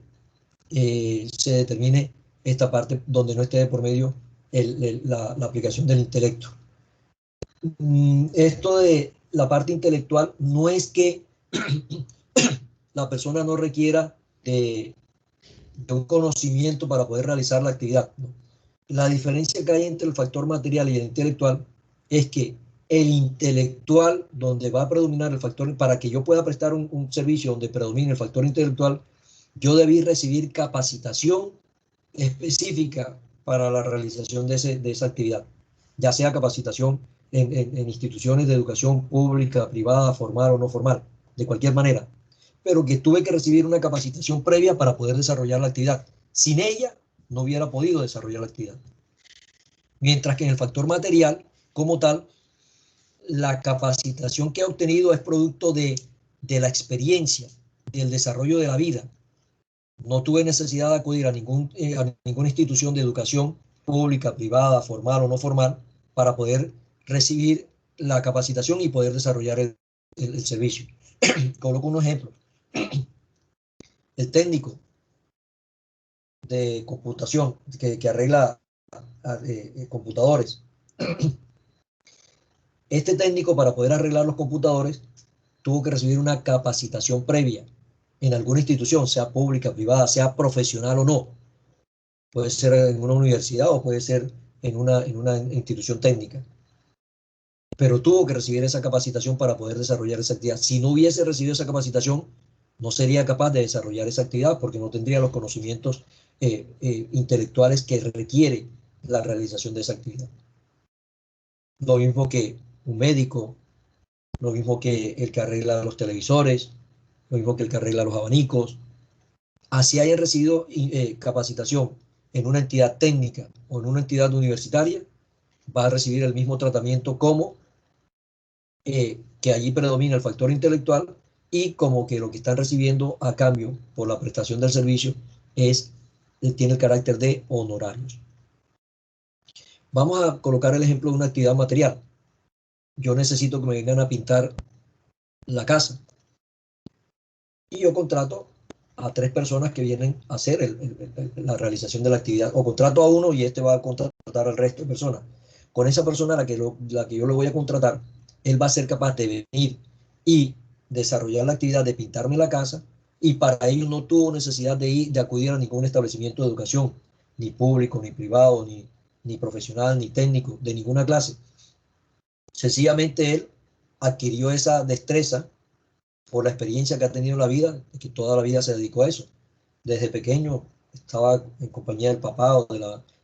determine esta parte donde no esté de por medio la aplicación del intelecto. Esto de la parte intelectual no es que la persona no requiera de un conocimiento para poder realizar la actividad, ¿no? La diferencia que hay entre el factor material y el intelectual es que el intelectual, donde va a predominar el factor, para que yo pueda prestar un servicio donde predomine el factor intelectual, yo debí recibir capacitación específica para la realización de esa actividad, ya sea capacitación en instituciones de educación pública, privada, formal o no formal, de cualquier manera, pero que tuve que recibir una capacitación previa para poder desarrollar la actividad. Sin ella, no hubiera podido desarrollar la actividad. Mientras que en el factor material, como tal, la capacitación que he obtenido es producto de la experiencia, del desarrollo de la vida. No tuve necesidad de acudir a ninguna institución de educación pública, privada, formal o no formal, para poder recibir la capacitación y poder desarrollar el servicio. Coloco un ejemplo. El técnico de computación que arregla computadores. Este técnico, para poder arreglar los computadores, tuvo que recibir una capacitación previa en alguna institución, sea pública, privada, sea profesional o no. Puede ser en una universidad o puede ser en una institución técnica. Pero tuvo que recibir esa capacitación para poder desarrollar esa actividad. Si no hubiese recibido esa capacitación, no sería capaz de desarrollar esa actividad porque no tendría los conocimientos intelectuales que requiere la realización de esa actividad. Lo mismo que un médico, lo mismo que el que arregla los televisores, lo mismo que el que arregla los abanicos. Así hayan recibido capacitación en una entidad técnica o en una entidad universitaria, va a recibir el mismo tratamiento como que allí predomina el factor intelectual y como que lo que están recibiendo a cambio por la prestación del servicio tiene el carácter de honorarios. Vamos a colocar el ejemplo de una actividad material. Yo necesito que me vengan a pintar la casa. Y yo contrato a 3 personas que vienen a hacer la realización de la actividad. O contrato a uno y este va a contratar al resto de personas. Con esa persona a la que yo le voy a contratar, él va a ser capaz de venir y desarrollar la actividad de pintarme la casa, y para ello no tuvo necesidad de acudir a ningún establecimiento de educación, ni público, ni privado, ni profesional, ni técnico, de ninguna clase. Sencillamente él adquirió esa destreza por la experiencia que ha tenido en la vida, que toda la vida se dedicó a eso. Desde pequeño estaba en compañía del papá o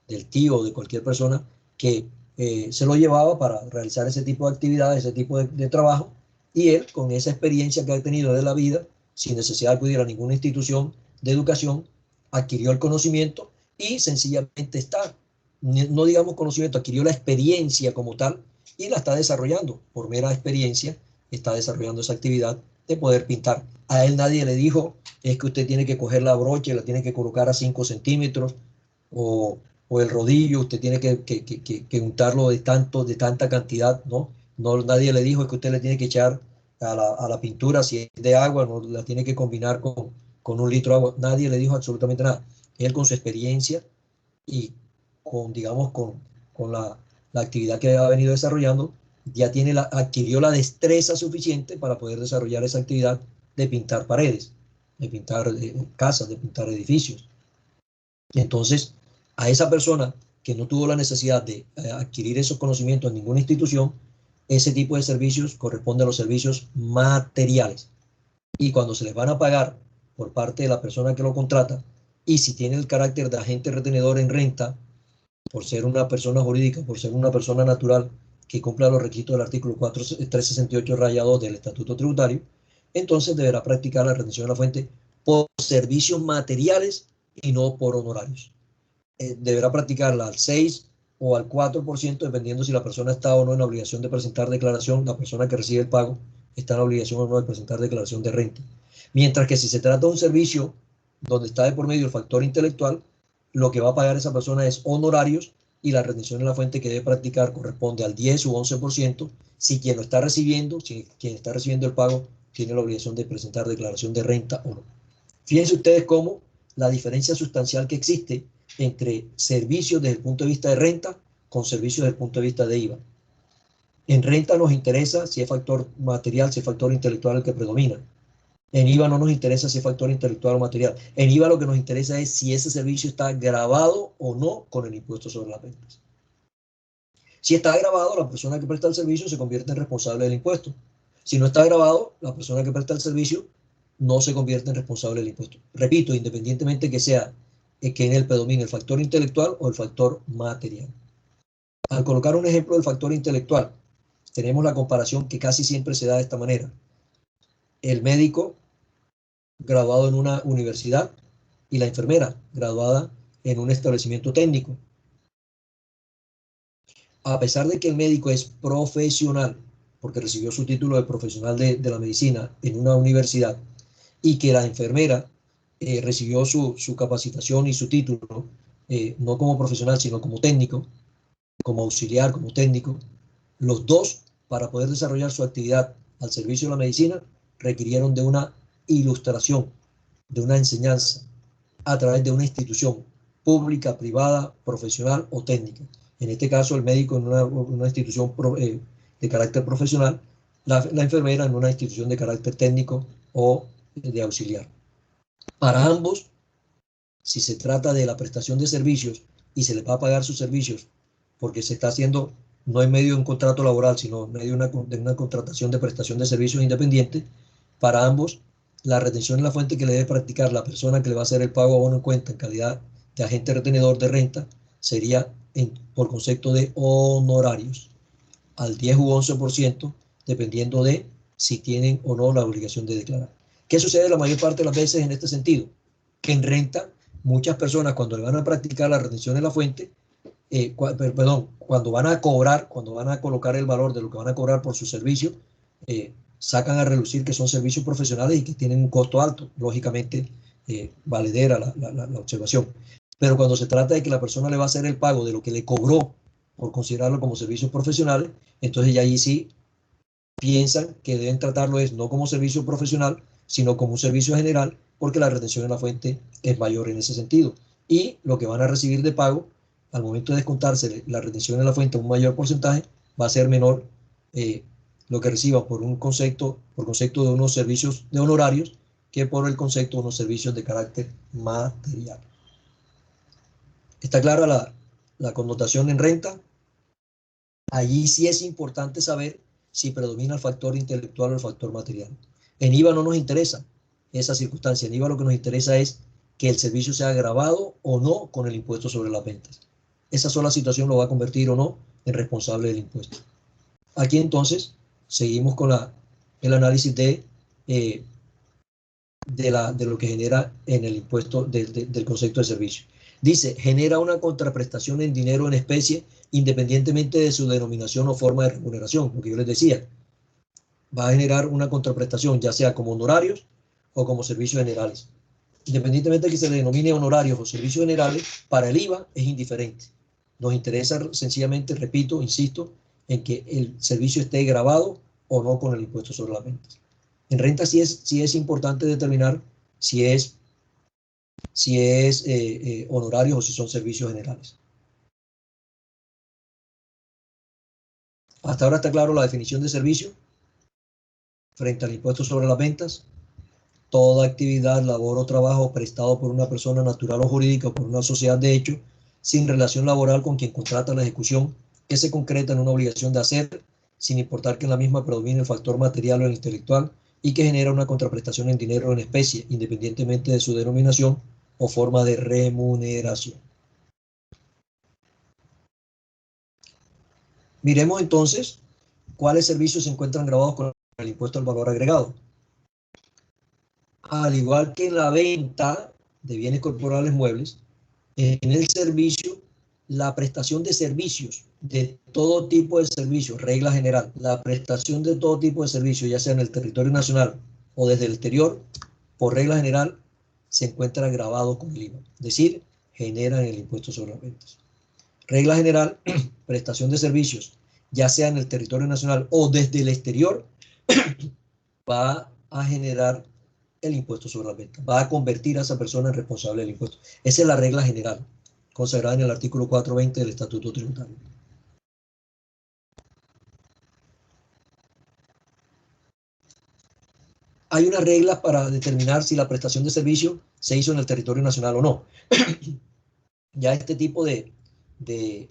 del tío o de cualquier persona que se lo llevaba para realizar ese tipo de actividades, ese tipo de trabajo, y él, con esa experiencia que ha tenido de la vida, sin necesidad de acudir a ninguna institución de educación, adquirió el conocimiento y sencillamente no digamos conocimiento, adquirió la experiencia como tal y la está desarrollando. Por mera experiencia está desarrollando esa actividad de poder pintar. A él nadie le dijo, es que usted tiene que coger la brocha y la tiene que colocar a 5 centímetros, o el rodillo, usted tiene que untarlo de tanta cantidad, ¿no? No, nadie le dijo, es que usted le tiene que echar a la pintura, si es de agua, no la tiene que combinar con 1 litro de agua. Nadie le dijo absolutamente nada. Él, con su experiencia y digamos, con la actividad que ha venido desarrollando, ya adquirió la destreza suficiente para poder desarrollar esa actividad de pintar paredes, de pintar casas, de pintar edificios. Entonces, a esa persona que no tuvo la necesidad de adquirir esos conocimientos en ninguna institución, ese tipo de servicios corresponde a los servicios materiales. Y cuando se les van a pagar por parte de la persona que lo contrata, y si tiene el carácter de agente retenedor en renta, por ser una persona jurídica, por ser una persona natural que cumpla los requisitos del artículo 368-2 del Estatuto Tributario, entonces deberá practicar la retención de la fuente por servicios materiales y no por honorarios. Deberá practicarla al 6 o al 4%, dependiendo si la persona está o no en la obligación de presentar declaración. La persona que recibe el pago está en la obligación o no de presentar declaración de renta. Mientras que si se trata de un servicio donde está de por medio el factor intelectual, lo que va a pagar esa persona es honorarios, y la retención en la fuente que debe practicar corresponde al 10 u 11%, si quien lo está recibiendo, si quien está recibiendo el pago tiene la obligación de presentar declaración de renta o no. Fíjense ustedes cómo la diferencia sustancial que existe entre servicios desde el punto de vista de renta con servicios desde el punto de vista de IVA. En renta nos interesa si es factor material, si es factor intelectual el que predomina. En IVA no nos interesa si es factor intelectual o material. En IVA lo que nos interesa es si ese servicio está grabado o no con el impuesto sobre las ventas. Si está grabado, la persona que presta el servicio se convierte en responsable del impuesto. Si no está grabado, la persona que presta el servicio no se convierte en responsable del impuesto. Repito, independientemente que sea que en él predomine el factor intelectual o el factor material. Al colocar un ejemplo del factor intelectual, tenemos la comparación que casi siempre se da de esta manera. El médico graduado en una universidad y la enfermera graduada en un establecimiento técnico. A pesar de que el médico es profesional, porque recibió su título de profesional de la medicina en una universidad, y que la enfermera recibió su capacitación y su título no como profesional, sino como técnico, como auxiliar, como técnico, los dos, para poder desarrollar su actividad al servicio de la medicina, requirieron de una ilustración, de una enseñanza a través de una institución pública, privada, profesional o técnica. En este caso, el médico en una institución de carácter profesional, la enfermera en una institución de carácter técnico o de auxiliar. Para ambos, si se trata de la prestación de servicios y se les va a pagar sus servicios porque se está haciendo no en medio de un contrato laboral, sino en medio de una contratación de prestación de servicios independiente, para ambos, la retención en la fuente que le debe practicar la persona que le va a hacer el pago a bono en cuenta en calidad de agente retenedor de renta sería por concepto de honorarios, al 10 u 11%, dependiendo de si tienen o no la obligación de declarar. ¿Qué sucede la mayor parte de las veces en este sentido? Que en renta, muchas personas cuando le van a practicar la retención en la fuente, cuando van a cobrar, cuando van a colocar el valor de lo que van a cobrar por su servicio, sacan a relucir que son servicios profesionales y que tienen un costo alto. Lógicamente, valedera la observación. Pero cuando se trata de que la persona le va a hacer el pago de lo que le cobró por considerarlo como servicios profesionales, entonces ya ahí sí piensan que deben tratarlo no como servicio profesional, sino como un servicio general, porque la retención en la fuente es mayor en ese sentido. Y lo que van a recibir de pago, al momento de descontarse la retención en la fuente un mayor porcentaje, va a ser menor lo que reciban por concepto de unos servicios de honorarios que por el concepto de unos servicios de carácter material. ¿Está clara la connotación en renta? Allí sí es importante saber si predomina el factor intelectual o el factor material. En IVA no nos interesa esa circunstancia. En IVA lo que nos interesa es que el servicio sea grabado o no con el impuesto sobre las ventas. Esa sola situación lo va a convertir o no en responsable del impuesto. Aquí entonces seguimos con el análisis de lo que genera en el impuesto del concepto de servicio. Dice, genera una contraprestación en dinero en especie independientemente de su denominación o forma de remuneración, lo que yo les decía. Va a generar una contraprestación, ya sea como honorarios o como servicios generales. Independientemente de que se le denomine honorarios o servicios generales, para el IVA es indiferente. Nos interesa sencillamente, repito, insisto, en que el servicio esté grabado o no con el impuesto sobre las ventas. En renta sí es importante determinar si es honorarios o si son servicios generales. Hasta ahora está claro la definición de servicio frente al impuesto sobre las ventas. Toda actividad, labor o trabajo prestado por una persona natural o jurídica o por una sociedad de hecho, sin relación laboral con quien contrata la ejecución, que se concreta en una obligación de hacer, sin importar que en la misma predomine el factor material o el intelectual, y que genera una contraprestación en dinero o en especie, independientemente de su denominación o forma de remuneración. Miremos entonces cuáles servicios se encuentran grabados con el impuesto al valor agregado. Al igual que en la venta de bienes corporales muebles, en el servicio, la prestación de servicios, de todo tipo de servicios, regla general, la prestación de todo tipo de servicios, ya sea en el territorio nacional o desde el exterior, por regla general, se encuentra grabado con el IVA, es decir, generan el impuesto sobre las ventas. Regla general, prestación de servicios, ya sea en el territorio nacional o desde el exterior, va a generar el impuesto sobre las ventas, va a convertir a esa persona en responsable del impuesto. Esa es la regla general, consagrada en el artículo 420 del Estatuto Tributario. Hay unas reglas para determinar si la prestación de servicio se hizo en el territorio nacional o no. Ya este tipo de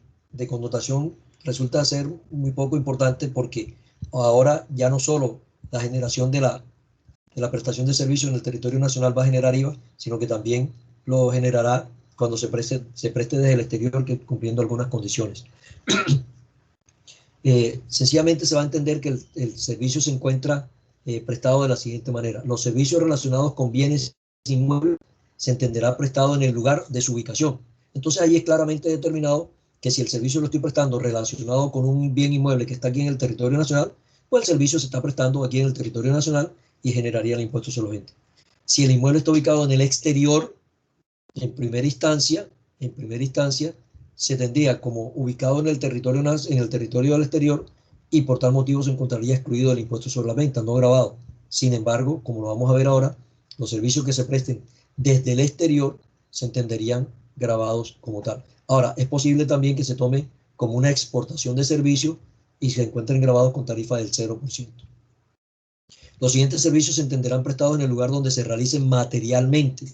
connotación resulta ser muy poco importante porque ahora ya no solo la generación de la prestación de servicio en el territorio nacional va a generar IVA, sino que también lo generará cuando se preste desde el exterior, cumpliendo algunas condiciones. Sencillamente se va a entender que el servicio se encuentra prestado de la siguiente manera. Los servicios relacionados con bienes inmuebles se entenderá prestado en el lugar de su ubicación. Entonces ahí es claramente determinado que si el servicio lo estoy prestando relacionado con un bien inmueble que está aquí en el territorio nacional, pues el servicio se está prestando aquí en el territorio nacional y generaría el impuesto sobre la venta. Si el inmueble está ubicado en el exterior, en primera instancia, se tendría como ubicado en el territorio del exterior y por tal motivo se encontraría excluido del impuesto sobre la venta, no grabado. Sin embargo, como lo vamos a ver ahora, los servicios que se presten desde el exterior se entenderían grabados como tal. Ahora, es posible también que se tome como una exportación de servicio y se encuentren grabados con tarifa del 0%. Los siguientes servicios se entenderán prestados en el lugar donde se realicen materialmente.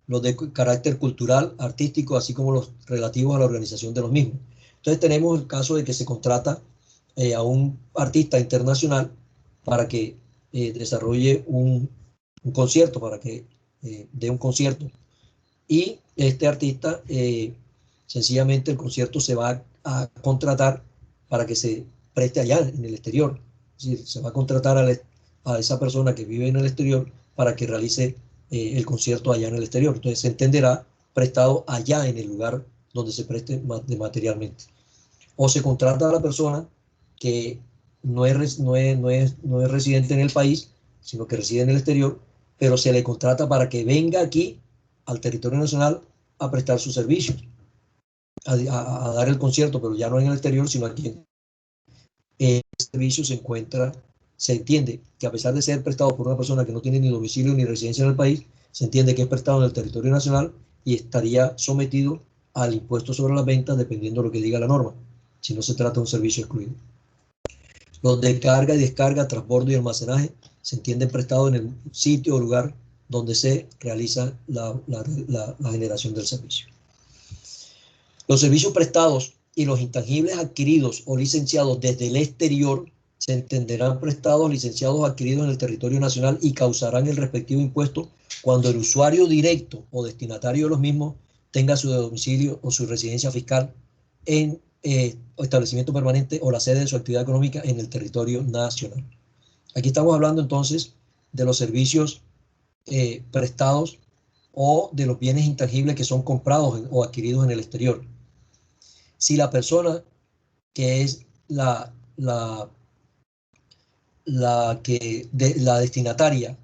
Los de carácter cultural, artístico, así como los relativos a la organización de los mismos. Entonces tenemos el caso de que se contrata a un artista internacional para que desarrolle un concierto, para que dé un concierto. Y este artista, sencillamente el concierto se va a contratar para que se preste allá en el exterior. Es decir, se va a contratar a esa persona que vive en el exterior para que realice el concierto allá en el exterior. Entonces se entenderá prestado allá en el lugar donde se preste materialmente. O se contrata a la persona que no es residente en el país, sino que reside en el exterior, pero se le contrata para que venga aquí al territorio nacional a prestar sus servicios. a dar el concierto, pero ya no en el exterior, sino aquí. El servicio se entiende que a pesar de ser prestado por una persona que no tiene ni domicilio ni residencia en el país, se entiende que es prestado en el territorio nacional y estaría sometido al impuesto sobre las ventas dependiendo de lo que diga la norma, si no se trata de un servicio excluido. Los de carga y descarga, transbordo y almacenaje se entienden prestados en el sitio o lugar donde se realiza la generación del servicio. Los servicios prestados y los intangibles adquiridos o licenciados desde el exterior se entenderán prestados, licenciados o adquiridos en el territorio nacional y causarán el respectivo impuesto cuando el usuario directo o destinatario de los mismos tenga su domicilio o su residencia fiscal en establecimiento permanente o la sede de su actividad económica en el territorio nacional. Aquí estamos hablando entonces de los servicios prestados o de los bienes intangibles que son comprados o adquiridos en el exterior. Si la persona que es la destinataria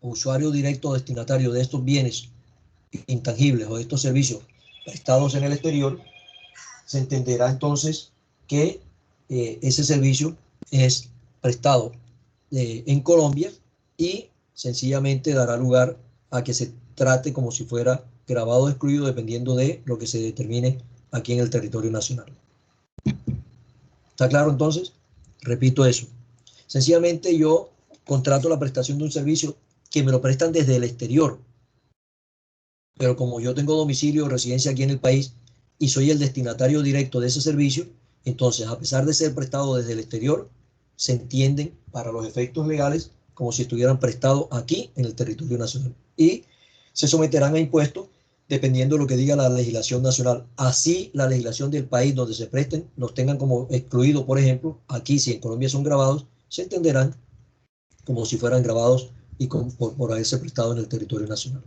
o usuario directo o destinatario de estos bienes intangibles o de estos servicios prestados en el exterior, se entenderá entonces que ese servicio es prestado en Colombia y sencillamente dará lugar a que se trate como si fuera grabado o excluido dependiendo de lo que se determine aquí en el territorio nacional. ¿Está claro entonces? Repito eso. Sencillamente yo contrato la prestación de un servicio que me lo prestan desde el exterior, pero como yo tengo domicilio o residencia aquí en el país y soy el destinatario directo de ese servicio, entonces a pesar de ser prestado desde el exterior, se entienden para los efectos legales como si estuvieran prestados aquí en el territorio nacional y se someterán a impuestos dependiendo de lo que diga la legislación nacional. Así la legislación del país donde se presten los tengan como excluidos, por ejemplo, aquí si en Colombia son grabados, se entenderán como si fueran grabados y por haberse prestado en el territorio nacional.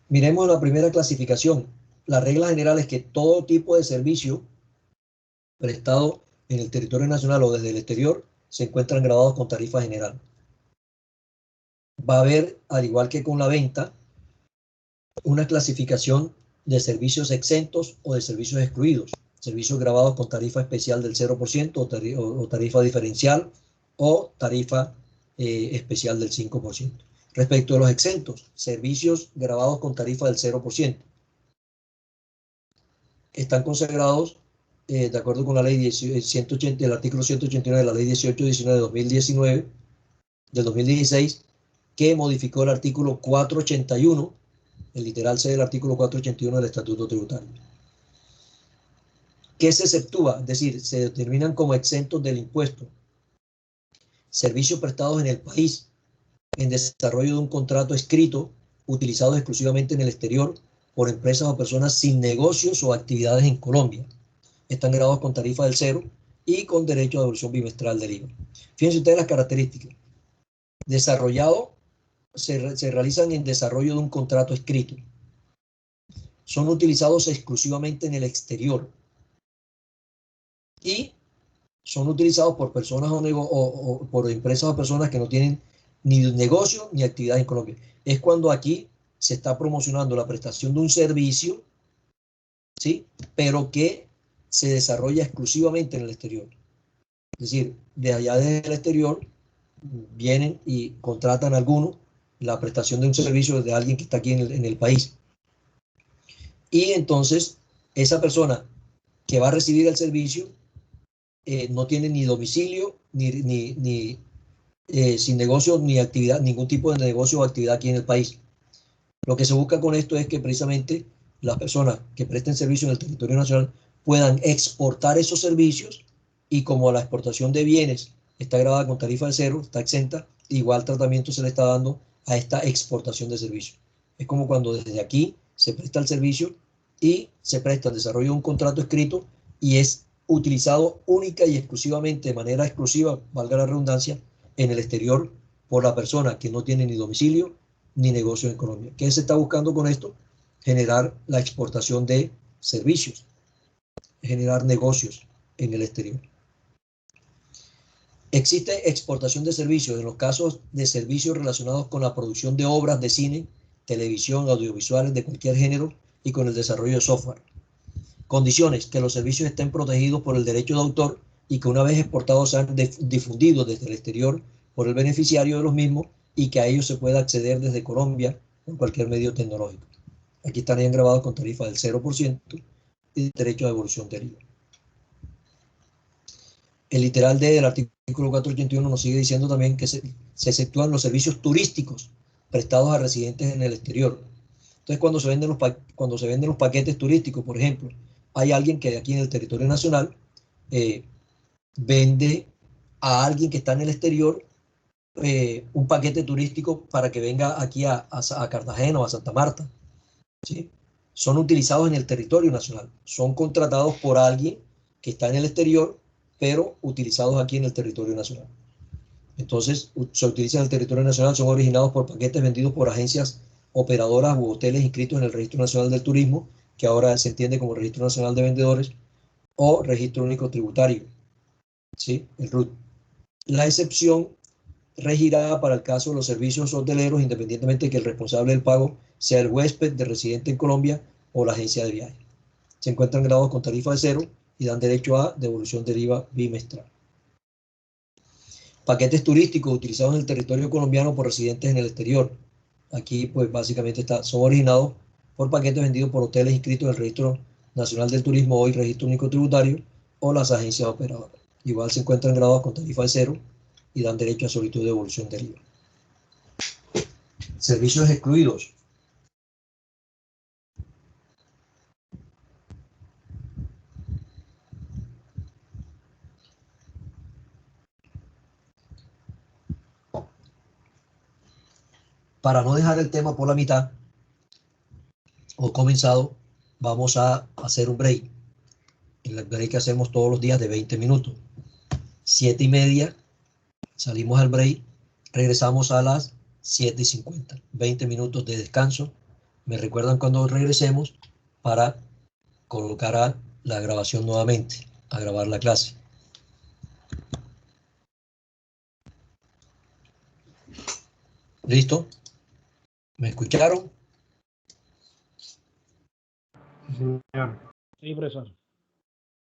Miremos la primera clasificación. La regla general es que todo tipo de servicio prestado en el territorio nacional o desde el exterior se encuentran grabados con tarifa general. Va a haber, al igual que con la venta, una clasificación de servicios exentos o de servicios excluidos. Servicios grabados con tarifa especial del 0% o tarifa diferencial o tarifa especial del 5%. Respecto a los exentos, servicios grabados con tarifa del 0%. Están consagrados de acuerdo con la ley 180, el artículo 189 de la ley 1819 de 2019, del 2016, que modificó el artículo 481, el literal C del artículo 481 del Estatuto Tributario. ¿Qué se exceptúa? Es decir, se determinan como exentos del impuesto servicios prestados en el país en desarrollo de un contrato escrito utilizados exclusivamente en el exterior por empresas o personas sin negocios o actividades en Colombia. Están grabados con tarifa del 0 y con derecho a devolución bimestral del IVA. Fíjense ustedes las características. Desarrollado, se realizan en desarrollo de un contrato escrito. Son utilizados exclusivamente en el exterior. Y son utilizados por personas o por empresas o personas que no tienen ni negocio ni actividad en Colombia. Es cuando aquí se está promocionando la prestación de un servicio, ¿sí? Pero que se desarrolla exclusivamente en el exterior. Es decir, de allá desde el exterior vienen y contratan a alguno la prestación de un servicio de alguien que está aquí en el país. Y entonces esa persona que va a recibir el servicio no tiene ni domicilio, ni sin negocio, ni actividad, ningún tipo de negocio o actividad aquí en el país. Lo que se busca con esto es que precisamente las personas que presten servicio en el territorio nacional puedan exportar esos servicios y como la exportación de bienes está grabada con tarifa de 0, está exenta, igual tratamiento se le está dando a esta exportación de servicios. Es como cuando desde aquí se presta el servicio y se presta el desarrollo de un contrato escrito y es utilizado única y exclusivamente, de manera exclusiva, valga la redundancia, en el exterior por la persona que no tiene ni domicilio ni negocio en Colombia. ¿Qué se está buscando con esto? Generar la exportación de servicios, generar negocios en el exterior. Existe exportación de servicios en los casos de servicios relacionados con la producción de obras de cine, televisión, audiovisuales de cualquier género y con el desarrollo de software. Condiciones: que los servicios estén protegidos por el derecho de autor y que una vez exportados sean difundidos desde el exterior por el beneficiario de los mismos y que a ellos se pueda acceder desde Colombia en cualquier medio tecnológico. Aquí estarían grabados con tarifa del 0% y derecho a devolución del IVA. El literal D del artículo 481 nos sigue diciendo también que se exceptúan los servicios turísticos prestados a residentes en el exterior. Entonces, cuando se venden los paquetes turísticos, por ejemplo, hay alguien que aquí en el territorio nacional vende a alguien que está en el exterior un paquete turístico para que venga aquí a Cartagena o a Santa Marta, ¿sí? Son utilizados en el territorio nacional, son contratados por alguien que está en el exterior, pero utilizados aquí en el territorio nacional. Entonces, se utilizan en el territorio nacional, son originados por paquetes vendidos por agencias operadoras u hoteles inscritos en el Registro Nacional del Turismo, que ahora se entiende como Registro Nacional de Vendedores, o Registro Único Tributario, ¿sí? El RUT. La excepción regirá para el caso de los servicios hoteleros, independientemente de que el responsable del pago sea el huésped de residente en Colombia o la agencia de viaje. Se encuentran grabados con tarifa de 0 y dan derecho a devolución del IVA bimestral. Paquetes turísticos utilizados en el territorio colombiano por residentes en el exterior. Aquí, pues, básicamente son originados por paquetes vendidos por hoteles inscritos en el Registro Nacional del Turismo, hoy Registro Único Tributario, o las agencias operadoras. Igual se encuentran grabados con tarifa de 0 y dan derecho a solicitud de devolución del IVA. Servicios excluidos. Para no dejar el tema por la mitad o comenzado, vamos a hacer un break. El break que hacemos todos los días de 20 minutos. 7:30 salimos al break, regresamos a las 7:50. 20 minutos de descanso. Me recuerdan cuando regresemos para colocar la grabación nuevamente, a grabar la clase. ¿Listo? ¿Me escucharon? Sí, señor. Sí, profesor.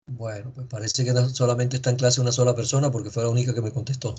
Bueno, pues parece que solamente está en clase una sola persona porque fue la única que me contestó.